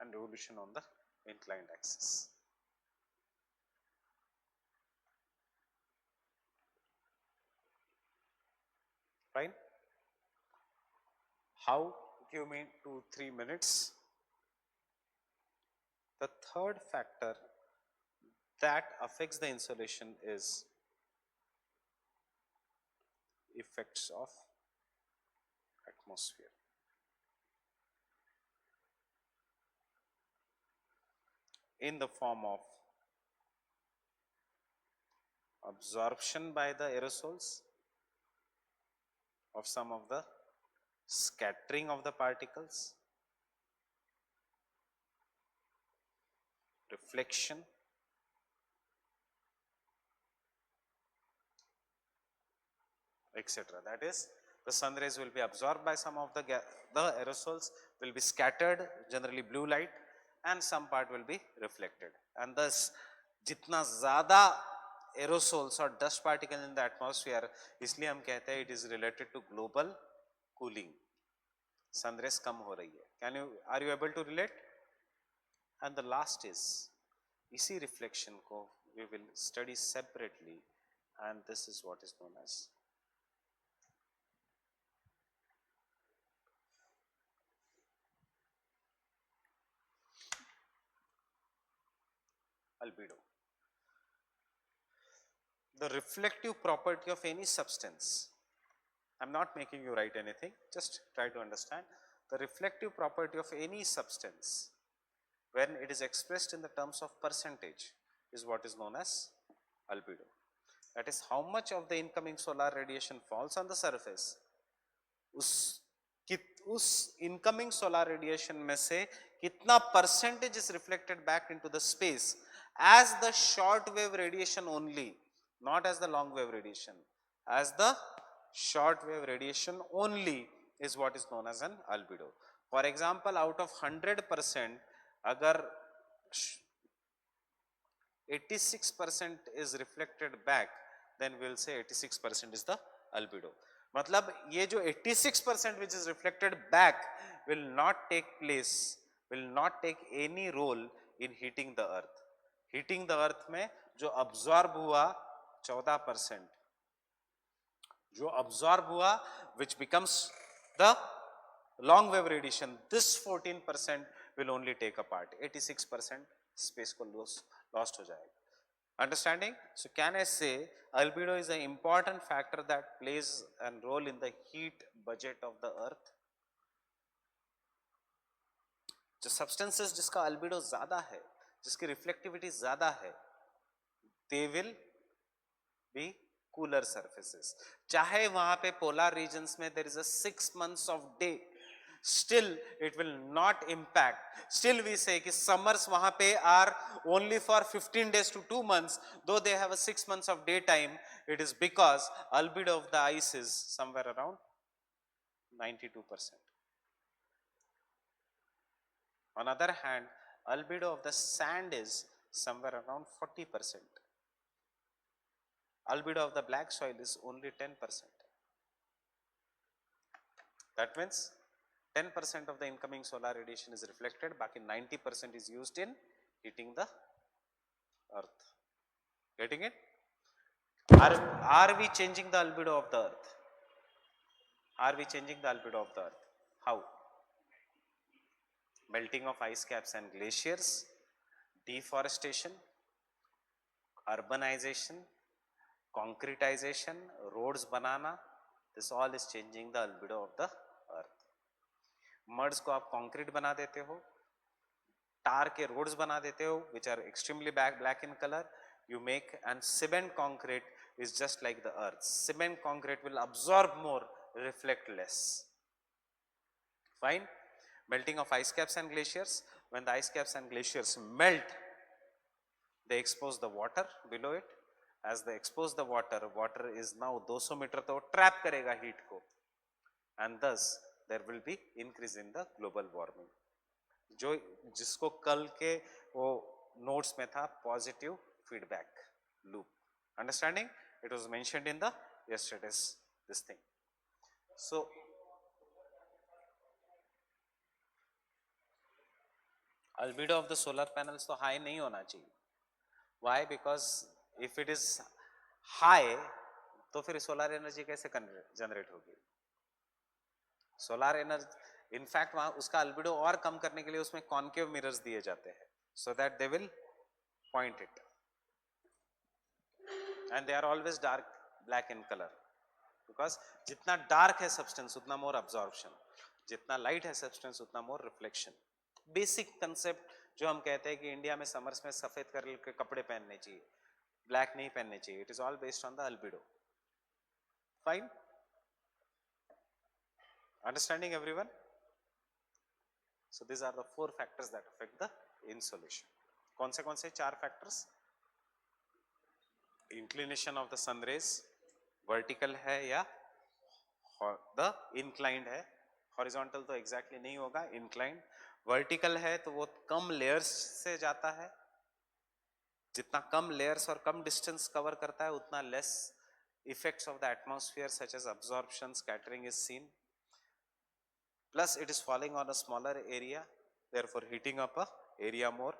and revolution on the inclined axis. Fine. How? Give me 2-3 minutes. The third factor that affects the insolation is effects of atmosphere. In the form of absorption by the aerosols of some of the scattering of the particles, reflection, etc. That is, the sun rays will be absorbed by some of the aerosols, will be scattered, generally blue light, and some part will be reflected. And thus, जितना ज़्यादा aerosols or dust particle in the atmosphere, इसलिए हम कहते हैं it is related to global cooling. Sun rays कम हो रही है. Are you able to relate? And the last is, इसी reflection को we will study separately, and this is what is known as albedo. The reflective property of any substance. I am not making you write anything, just try to understand. The reflective property of any substance, when it is expressed in the terms of percentage, is what is known as albedo. That is, how much of the incoming solar radiation falls on the surface, उस incoming solar radiation में से कितना percentage is reflected back into the space as the short wave radiation only, not as the long wave radiation, as the short wave radiation only is what is known as an albedo. For example, out of 100%, अगर 86% is reflected back, then we will say 86% is the albedo. मतलब ये जो 86% which is reflected back will not take place, will not take any role in heating the earth. Heating the earth में जो absorb हुआ 14%, जो absorb हुआ which becomes the long wave radiation, this 14% will only take a part. 86% space को lost हो जाएगा. Understanding? So can I say albedo is an important factor that plays a role in the heat budget of the earth? जो substances जिसका albedo ज़्यादा है, जिसकी reflectivity ज़्यादा है, they will be cooler surfaces. चाहे वहाँ पे polar regions में there is a 6 months of day, still it will not impact. Still we say कि summers वहाँ पे are only for 15 days to 2 months, though they have a 6 months of daytime. It is because albedo of the ice is somewhere around 92%. On the other hand, albedo of the sand is somewhere around 40%. Albedo of the black soil is only 10%. That means 10% of the incoming solar radiation is reflected, बाकी 90% is used in heating the earth. Getting it? Are we changing the albedo of the earth? Are we changing the albedo of the earth? How? Melting of ice caps and glaciers, deforestation, urbanization, concretization, roads banana, this all is changing the albedo of the earth. Muds को आप concrete बना देते हो, tar के roads बना देते हो which are extremely black in color, you make, and cement concrete is just like the earth. Cement concrete will absorb more, reflect less. Fine. Melting of ice caps and glaciers. When the ice caps and glaciers melt, they expose the water below it. As they expose the water, water is now 200 metre तो trap करेगा heat को, and thus there will be increase in the global warming. जो जिसको कल के वो notes में था positive feedback loop. Understanding? It was mentioned in the yesterday's this thing. So albedo of the solar panels तो high नहीं होना चाहिए. Why? Because if it is high, तो फिर सोलर एनर्जी कैसे जनरेट होगी? सोलर एनर्जी, इनफैक्ट वहां उसका अल्बिडो और कम करने के लिए उसमें कॉन्केव मिरर्स दिए जाते हैं, so that they will point it, and they are always dark black in colour, because जितना डार्क है सब्सटेंस उतना मोर अब्जॉर्प्शन, जितना लाइट है सब्सटेंस उतना मोर रिफ्लेक्शन. बेसिक कंसेप्ट जो हम कहते हैं कि इंडिया में समर्स में सफेद कलर के कपड़े पहनने चाहिए, ब्लैक नहीं पहनने चाहिए, it is all based on the albedo. Fine. Understanding everyone? So these are the 4 factors that affect the insolation. कौन से 4 factors? Inclination of the sun rays, vertical है या the inclined है, horizontal तो exactly नहीं होगा, inclined. Vertical है तो वो कम layers से जाता है, जितना कम layers और कम distance cover करता है उतना less effects of the atmosphere such as absorption, scattering is seen. Plus it is falling on a smaller area, therefore heating up a area more.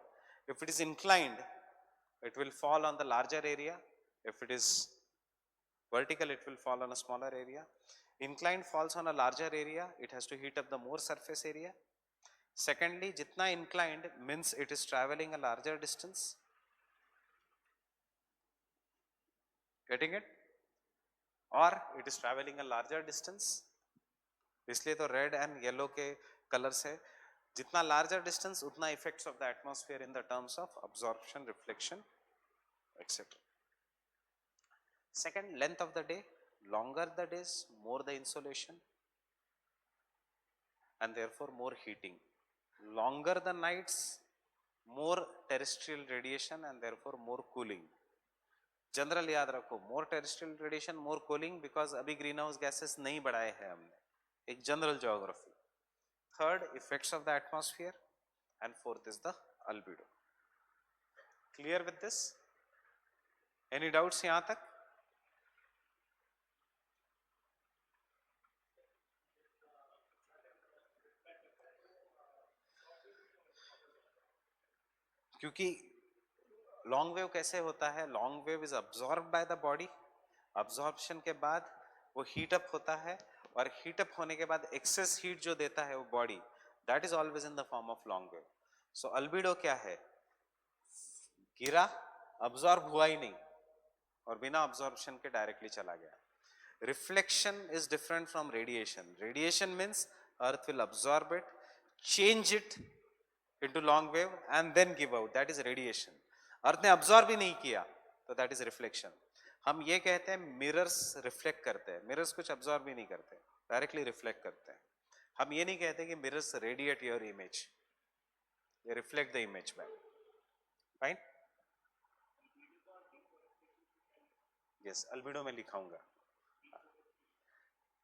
If it is inclined, it will fall on the larger area. If it is vertical, it will fall on a smaller area. Inclined falls on a larger area, it has to heat up the more surface area. Secondly, jitna inclined means it is traveling a larger distance. Getting it? Or it is traveling a larger distance. इसलिए तो red and yellow के colours है. जितना larger distance उतना effects of the atmosphere in the terms of absorption, reflection etcetera. Second, length of the day. Longer the days, more the insolation and therefore more heating. Longer the nights, more terrestrial radiation and therefore more cooling. General याद रखो, more terrestrial radiation, more cooling, because अभी green house gases नहीं बढ़ाए हैं हमने. एक general geography. Third, effects of the atmosphere, and fourth is the albedo. Clear with this? Any doubts यहां तक? क्योंकि लॉन्ग वेव कैसे होता है? Long wave is absorb by the body. Absorption के बाद वो हीट अप होता है, और हीट अप होने के बाद एक्सेस हीट जो देता है वो body, that is always in the form of long wave. So albedo क्या है? गिरा, अब्सॉर्ब हुआ ही नहीं, और बिना अब्सॉर्प्शन के डायरेक्टली चला गया. Reflection is different from radiation. Radiation means earth will absorb it, change it into long wave and then give out, that is radiation. Earth ने अब्सॉर्ब ही नहीं किया तो दैट इज रिफ्लेक्शन. हम ये कहते हैं मिरर्स रिफ्लेक्ट करते हैं. मिरर्स कुछ अब्सॉर्ब भी नहीं करते, डायरेक्टली रिफ्लेक्ट करते हैं. हम ये नहीं कहते कि mirrors radiate your image, they reflect the image back. Fine? Yes, albedo में लिखाऊंगा.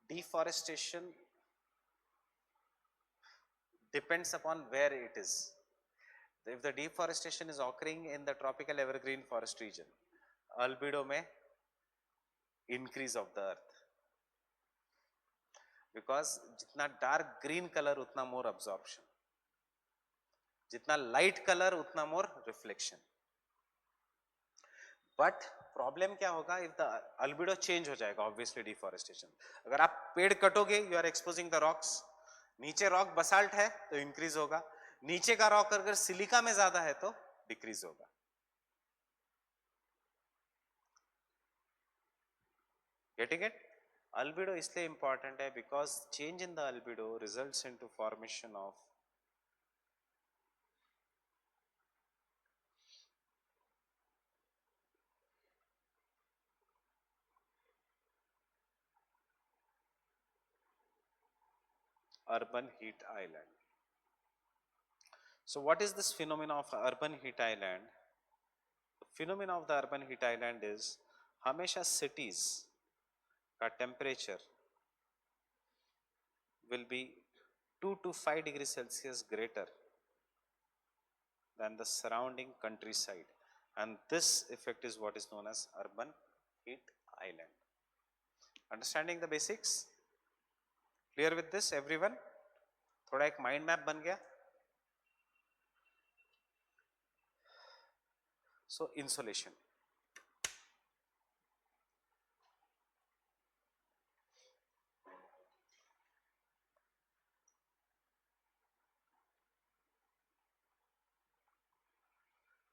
Deforestation depends upon where it is. If the deforestation is occurring in the tropical evergreen forest region, albedo में increase of the earth, because जितना dark green color उतना more absorption, जितना light color उतना more reflection. But problem क्या होगा? If the albedo change हो जाएगा, obviously deforestation. अगर आप पेड़ कटोगे, you are exposing the rocks. नीचे रॉक बसाल्ट है तो इंक्रीज होगा, नीचे का रॉक अगर सिलिका में ज्यादा है तो डिक्रीज होगा. Getting it? अल्बिडो इसलिए इंपॉर्टेंट है because change in the albedo results into formation of urban heat island. So what is this phenomena of urban heat island? The phenomena of the urban heat island is हमेशा cities का temperature will be 2 to 5 degrees Celsius greater than the surrounding countryside, and this effect is what is known as urban heat island. Understanding the basics? Clear with this everyone? थोड़ा एक mind map बन गया. So insolation.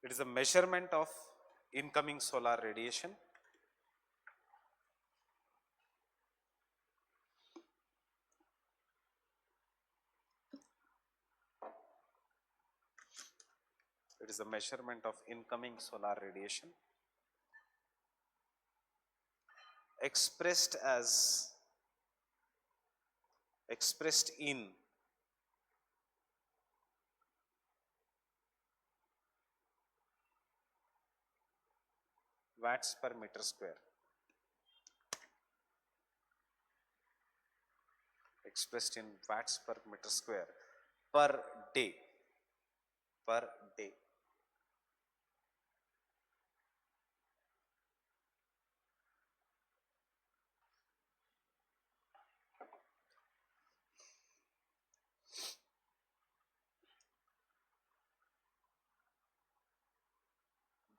It is a measurement of incoming solar radiation. It is a measurement of incoming solar radiation expressed in watts per meter square. Expressed in watts per meter square per day. Per day.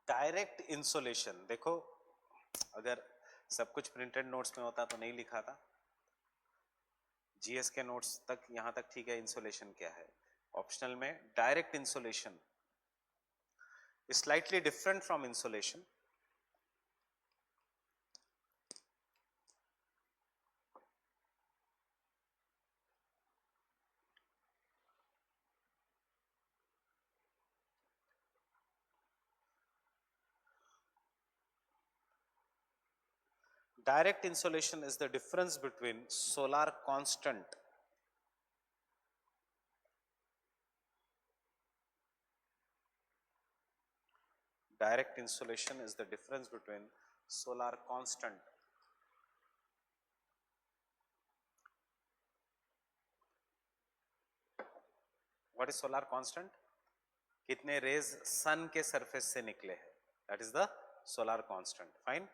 Direct insolation देखो, अगर सब कुछ printed notes में होता तो नहीं लिखा था. जीएस के नोट्स तक यहां तक ठीक है. इंसोलेशन क्या है? ऑप्शनल में direct insolation is slightly different from insolation. Direct insolation is the difference between solar constant direct insolation is the difference between solar constant what is solar constant? कितने रेज सन के सरफेस से निकले हैं, that is the solar constant. Fine.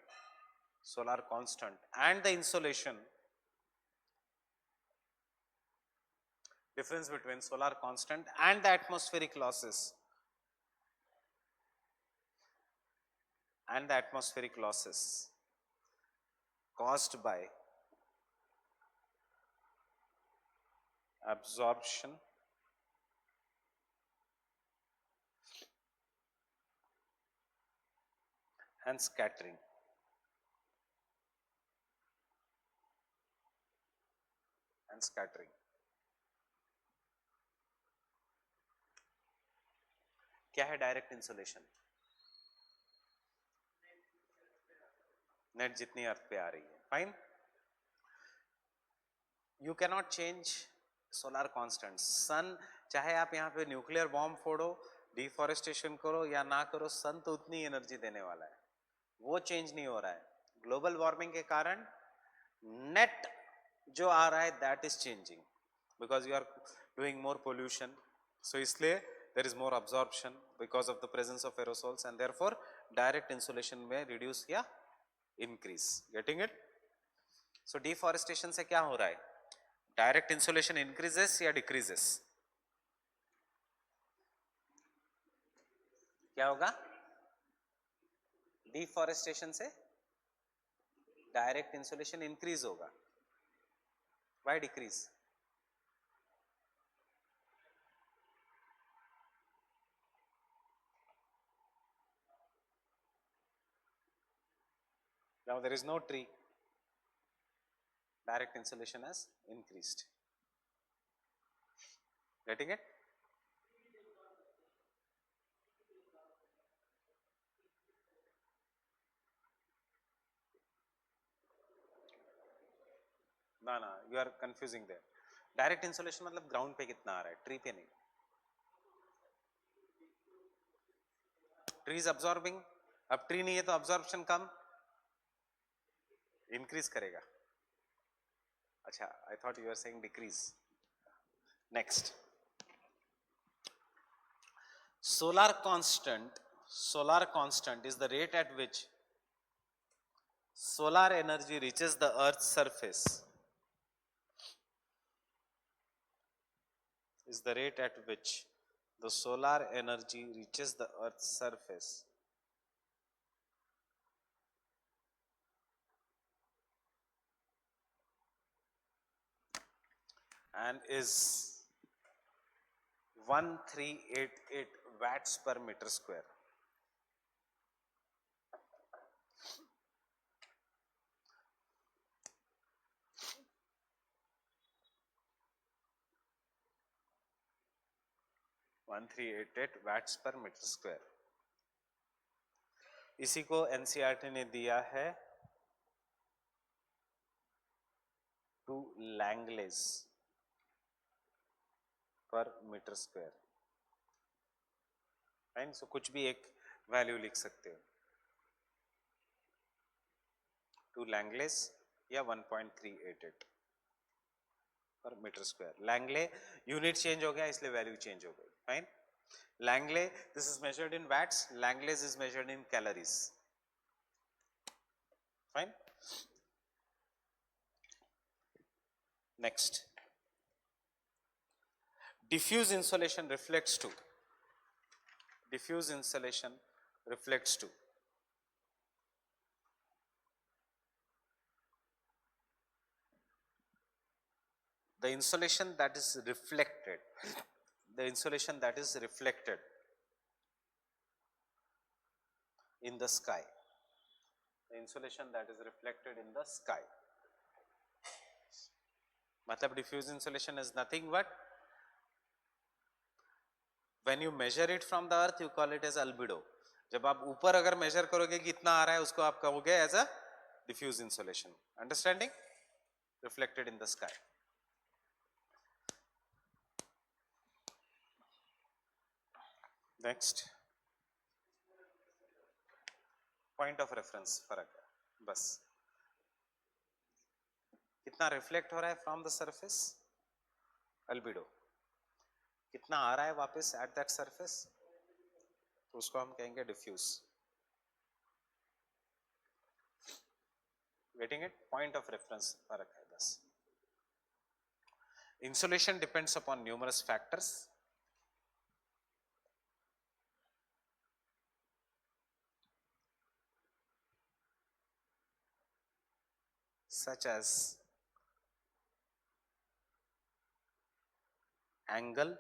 Solar constant and the insolation, difference between solar constant and the atmospheric losses caused by absorption and scattering. क्या है direct insolation? Net जितनी अर्थ पे आ रही है. Fine. You cannot change solar constant. Sun चाहे आप यहाँ पे न्यूक्लियर बॉम्ब फोड़ो, डिफॉरेस्टेशन करो या ना करो, सन तो उतनी एनर्जी देने वाला है. वो चेंज नहीं हो रहा है. ग्लोबल वार्मिंग के कारण नेट जो आ रहा है that is changing because you are doing more pollution. So इसलिए there is more absorption because of the presence of aerosols and therefore direct insolation may reduce या increase. Getting it? So deforestation से क्या हो रहा है? Direct insolation increases या decreases? क्या होगा? Deforestation से direct insolation increase होगा. Why decrease? Now there is no tree. Direct insolation has increased. Getting it? No, you are confusing there. Direct insolation मतलब ग्राउंड पे कितना आ रहा है, ट्री पे नहीं. ट्री इज अब्सॉर्बिंग, अब ट्री नहीं है तो अब्सॉर्प्शन कम, इंक्रीज करेगा. अच्छा, I thought you are saying decrease. Next, solar constant is the rate at which solar energy reaches the earth's surface, is the rate at which the solar energy reaches the earth's surface and is 1388 watts per meter square. One three eight eight watts per metre square. इसी को NCERT ने दिया है to लैंगलेज पर metre square. Fine, सो कुछ भी एक value लिख सकते हो, टू लैंगलेज या 1388 पर metre square. Langley unit change हो गया इसलिए वैल्यू चेंज हो गई. Fine, langley this is measured in watts, langleys is measured in calories. Fine, next, diffuse insolation reflects to, diffuse insolation reflects to the insolation that is reflected, the insolation that is reflected in the sky, the insolation that is reflected in the sky. मतलब diffuse insolation is nothing but when you measure it from the earth you call it as albedo. जब आप ऊपर अगर measure करोगे कि कितना आ रहा है उसको आप कहोगे as a diffuse insolation. Understanding? Reflected in the sky. Next, point of reference फर्क है बस. कितना रिफ्लेक्ट हो रहा है फ्रॉम द सरफेस, अल्बिडो. कितना आ रहा है वापस एट दैट सरफेस, तो उसको हम कहेंगे diffuse. Getting it? Point of reference फर्क है बस. Insolation depends upon numerous factors such as angle,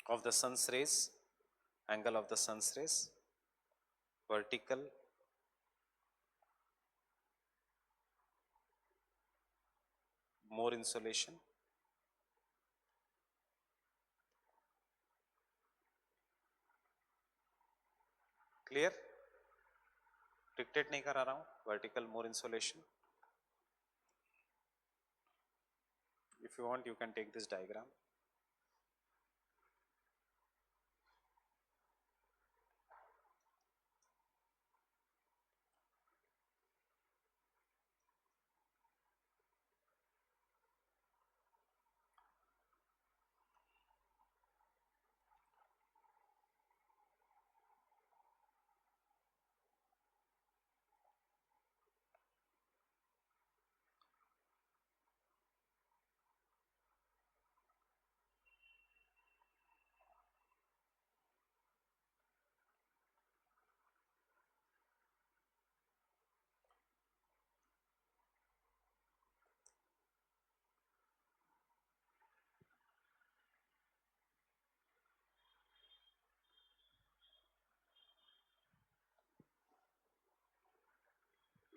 of the sun's rays, angle of the sun's rays, vertical, more insolation, clear? Dictate नहीं करा रहा हूं. Vertical more insolation. If you want you can take this diagram.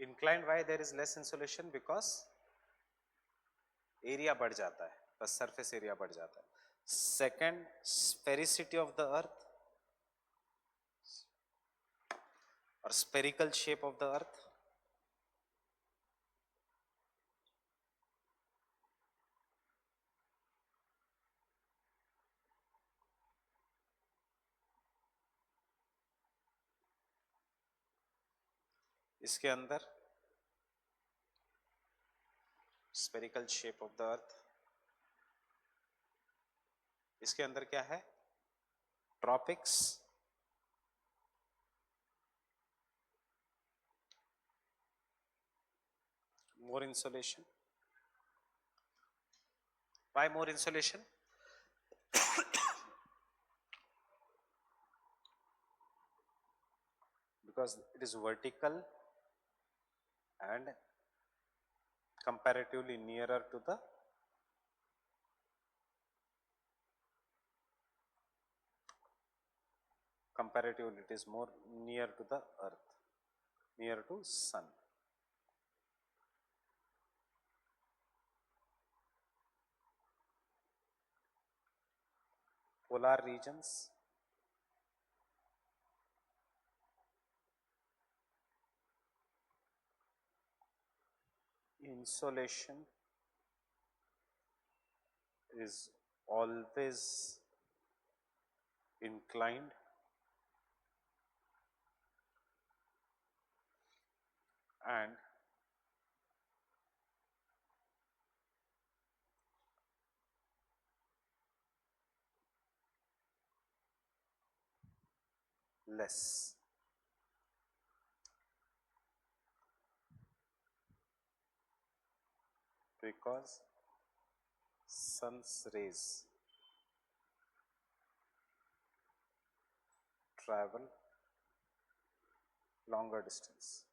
Inclined why there is less insolation? Because area बढ़ जाता है, बस surface area बढ़ जाता है. Second, sphericity of the earth, or spherical shape of the earth? इसके अंदर spherical shape of the earth, इसके अंदर क्या है? Tropics, more insolation. Why more insolation? Because it is vertical and comparatively nearer to the comparatively it is more near to the earth, near to sun. Polar regions, insolation is always inclined and less, because sun's rays travel longer distance.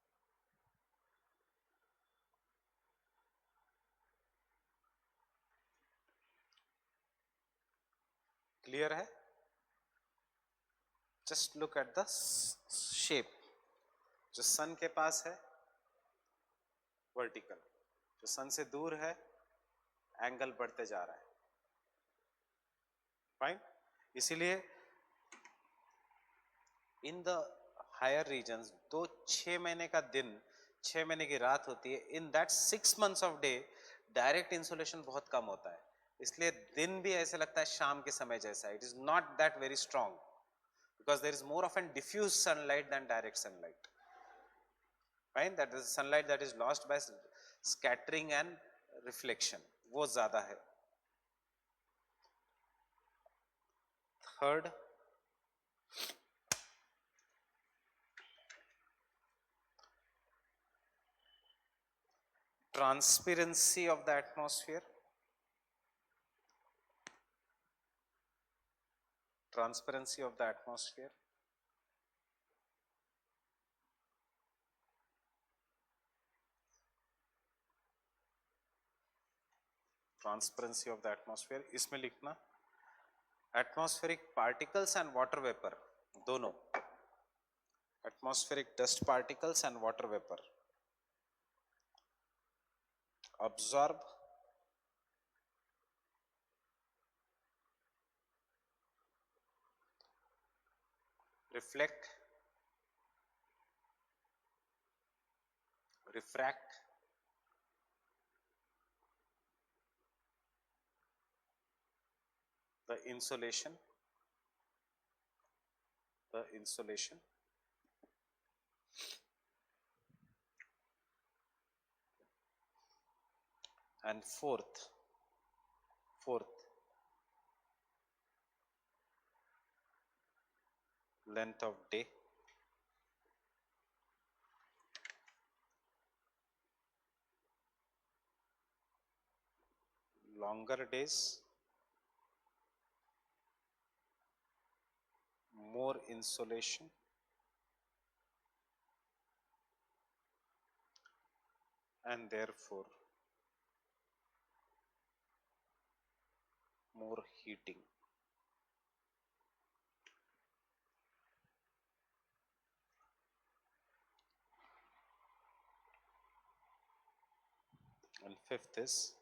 Clear है? Just look at the shape. जो सन के पास है vertical, जो सन से दूर है angle बढ़ते जा रहा है. फाइन. इसीलिए इन द हायर रीजन्स तो 6 महीने का दिन 6 महीने की रात होती है. In that 6 months of day direct insolation बहुत कम होता है, इसलिए दिन भी ऐसे लगता है शाम के समय जैसा. It is not that very strong because there is more often diffuse sunlight than direct sunlight. Fine, that is sunlight that is lost by scattering and reflection, वो ज़्यादा है. Third, transparency of the atmosphere. Transparency of the atmosphere. Transparency of the atmosphere. इसमें लिखना atmospheric particles and water vapor दोनों, atmospheric dust particles and water vapor absorb reflect refract the insolation and fourth length of day. Longer days, more insolation, and therefore more heating. And fifth is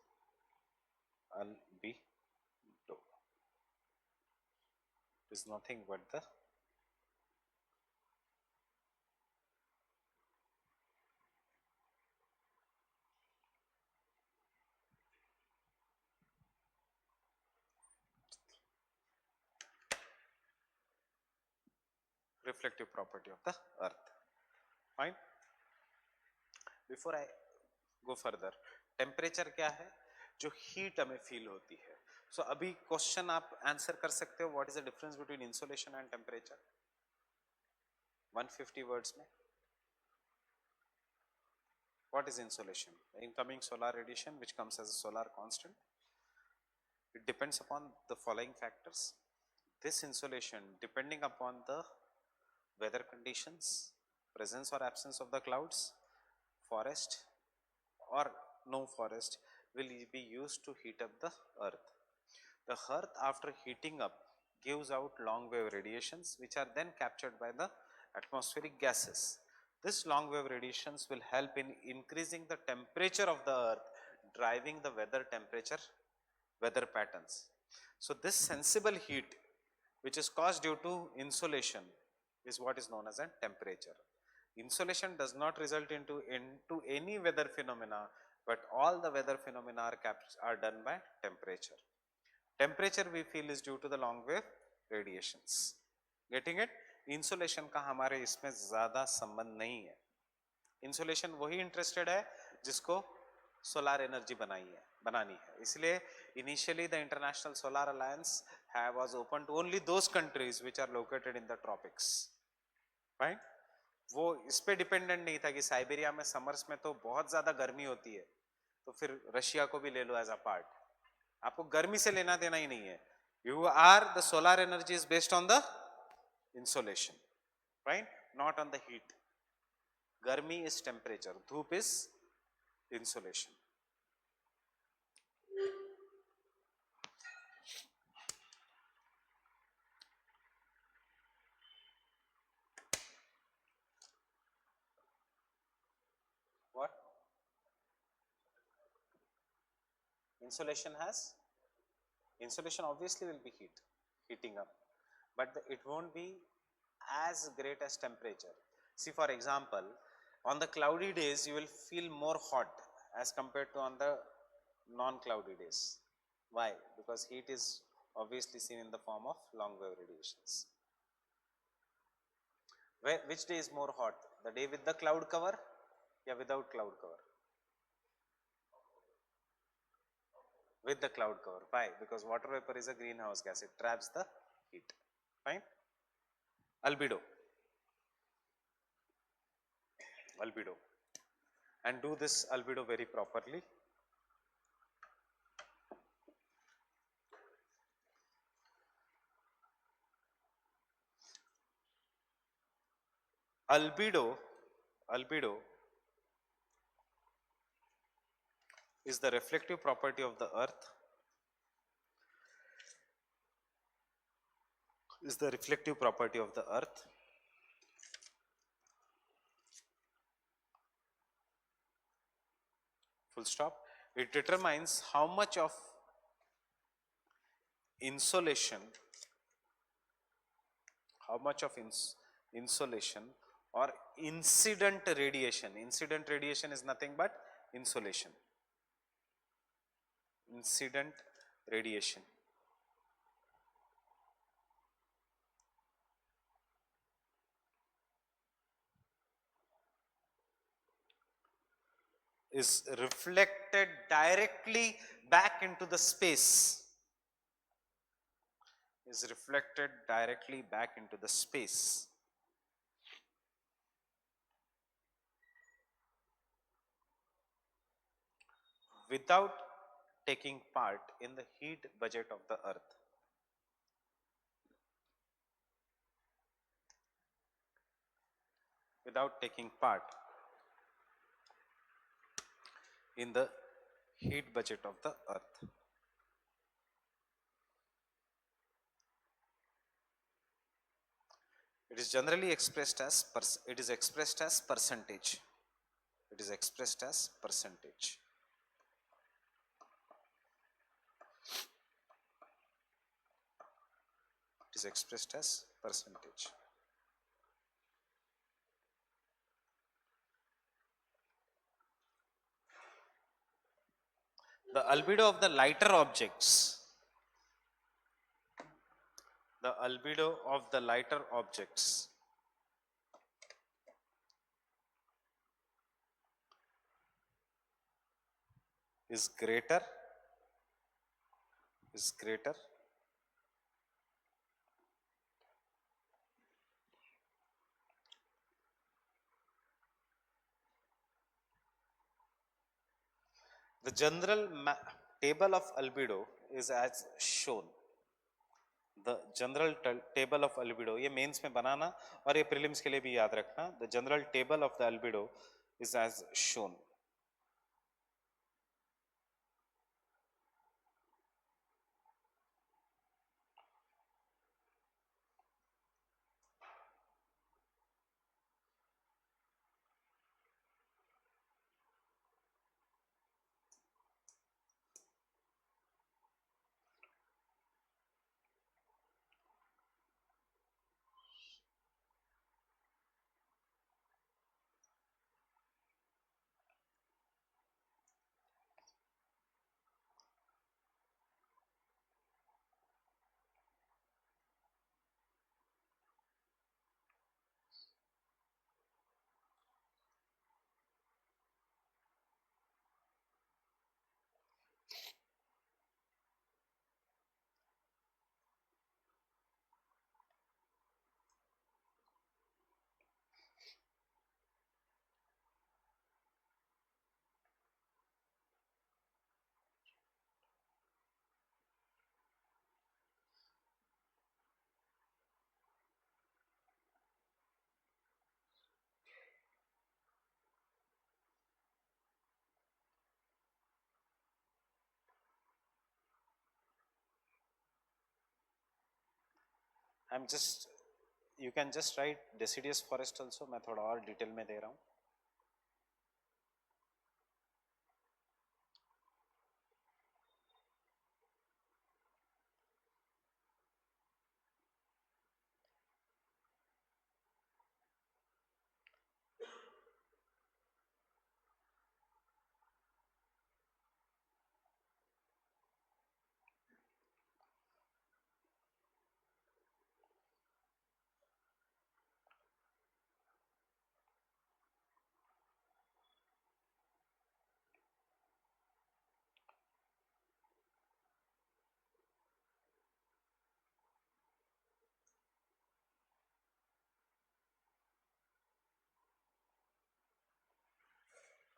albedo. It is nothing but the reflective property of the earth. Fine. Before I go further, temperature क्या है? जो heat हमें feel होती है. सो अभी question आप answer कर सकते हो, what is the difference between insolation and temperature? 150 words में. What is insolation? Incoming solar radiation which comes as a solar constant. It depends upon the following factors. This insolation, depending upon the weather conditions, presence or absence of the clouds, forest or no forest, will be used to heat up the earth. The earth, after heating up, gives out long wave radiations which are then captured by the atmospheric gases. This long wave radiations will help in increasing the temperature of the earth, driving the weather patterns. So this sensible heat which is caused due to insolation is what is known as a temperature. Insolation does not result into any weather phenomena, but all the weather phenomena are done by temperature. Temperature we feel is due to the long wave radiations. Getting it? Insolation का हमारे इसमें ज्यादा संबंध नहीं है. Insulation वही interested है जिसको सोलर एनर्जी बनानी है. इसलिए initially the international solar alliance was open to only those countries which are located in the tropics. Right. वो इस पे डिपेंडेंट नहीं था कि साइबेरिया में समर्स में तो बहुत ज्यादा गर्मी होती है, तो फिर रशिया को भी ले लो एज अ पार्ट. आपको गर्मी से लेना देना ही नहीं है. You are the solar energy is based on the insolation, right? Not on the heat. Garmi is temperature, dhoop is insolation. What? Insolation obviously will be heating up, but it won't be as great as temperature. See, for example, on the cloudy days you will feel more hot as compared to on the non-cloudy days. Why? Because heat is obviously seen in the form of long wave radiations. Which day is more hot? The day with the cloud cover or without cloud cover? With the cloud cover. Why? Because water vapor is a greenhouse gas. It traps the heat. Fine. Albedo, and do this albedo very properly. Albedo is the reflective property of the earth. Full stop. It determines how much of insolation or incident radiation is nothing but insolation. Incident radiation is reflected directly back into the space. Without taking part in the heat budget of the earth. Without taking part in the heat budget of the earth. It is generally expressed as percentage. It is expressed as percentage. It is expressed as percentage. The albedo of the lighter objects. The albedo of the lighter objects is greater is greater the general table of albedo is as shown. The general table of albedo, ये mains में बनाना और ये prelims के लिए भी याद रखना. The general table of the albedo is as shown. I am just, you can just write deciduous forest also. मैं थोड़ा और डिटेल में दे रहा हूँ.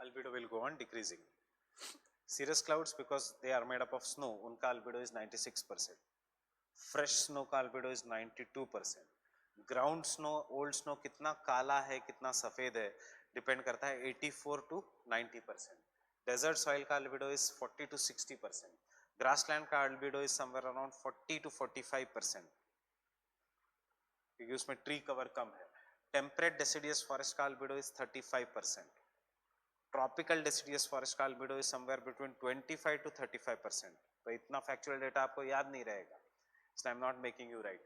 Albedo will go on decreasing. Cirrus clouds, because they are made up of snow, उनका albedo is 96%. Fresh snow का albedo is 92%. Ground snow, old snow कितना काला है कितना सफेद है डिपेंड करता है 84 to 90%. Desert soil का albedo is 40 to 60%. Grassland का albedo is somewhere around 40 to 45%. क्योंकि उसमें ट्री कवर कम है. Temperate deciduous forest का albedo is 35%. Tropical deciduous forest का albedo is somewhere between 25 to 35%. तो इतना फैक्चुअल डेटा आपको याद नहीं रहेगा, इसलिए I am not making you write.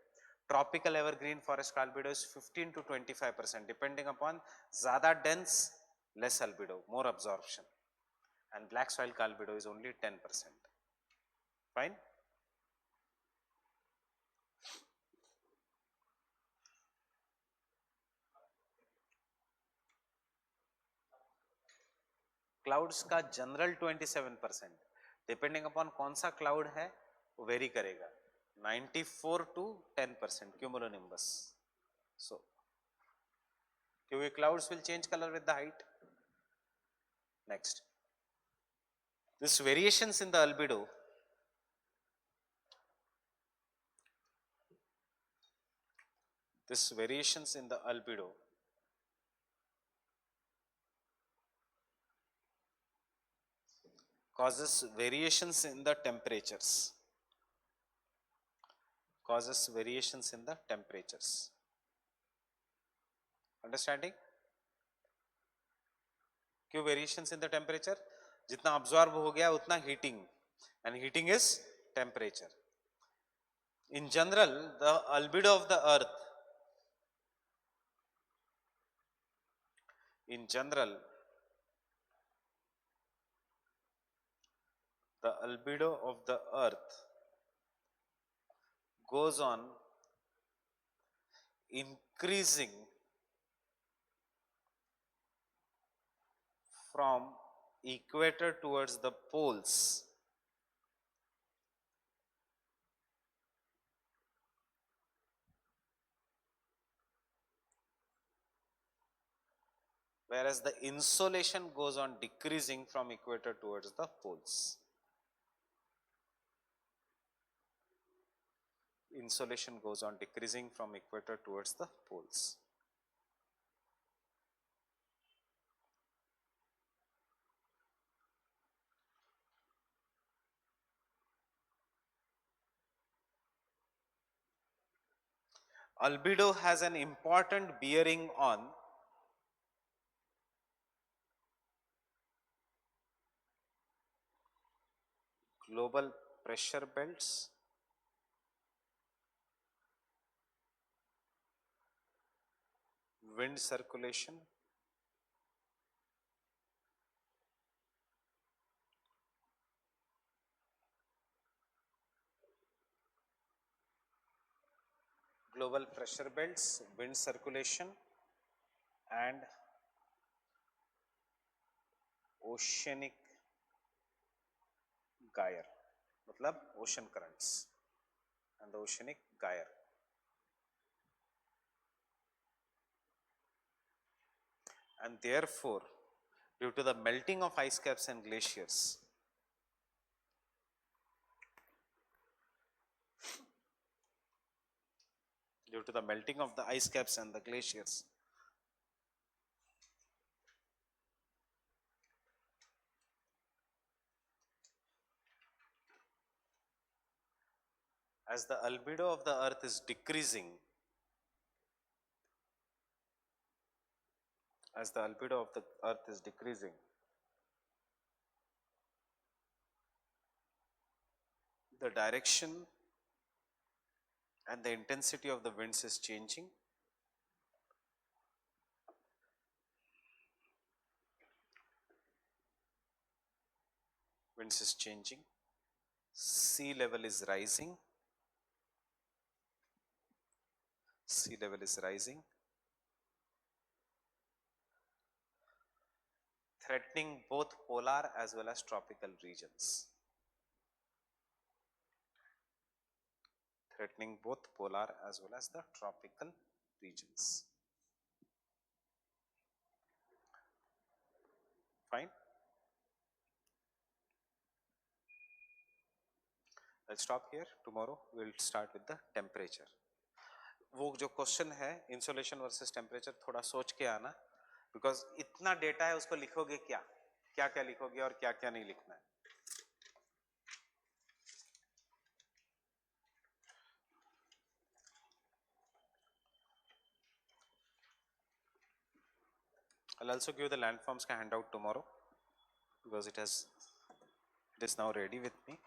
Tropical evergreen forest का albedo is 15 to 25% depending upon ज्यादा dense less albedo more absorption. And black soil का albedo is only 10%. Fine. Clouds का जनरल 27%. डिपेंडिंग अपॉन कौन सा क्लाउड है वो very करेगा. 94 to 10% cumulonimbus. So क्योंकि clouds will change color with the height. Next, this variations in the albedo causes variations in the temperatures. Understanding? क्यों variations in the temperature? जितना absorb हो गया उतना heating, and heating is temperature. In general the albedo of the earth, in general the albedo of the earth goes on increasing from equator towards the poles, whereas the insolation goes on decreasing from equator towards the poles. Insolation goes on decreasing from equator towards the poles. Albedo has an important bearing on global pressure belts, wind circulation, global pressure belts, wind circulation, and oceanic gyre, मतलब ocean currents and the oceanic gyre. And therefore, due to the melting of ice caps and glaciers, due to the melting of the ice caps and the glaciers, as the albedo of the earth is decreasing, as the albedo of the earth is decreasing, the direction and the intensity of the winds is changing. Winds is changing, sea level is rising, sea level is rising, threatening both polar as well as tropical regions. Threatening both polar as well as the tropical regions. Fine. Let's stop here. Tomorrow we'll start with the temperature. वो जो question है insolation versus temperature थोड़ा सोच के आना, because इतना data है उसको लिखोगे क्या क्या क्या लिखोगे और क्या क्या नहीं लिखना है. I'll also give the landforms ka handout tomorrow because it is now ready with me.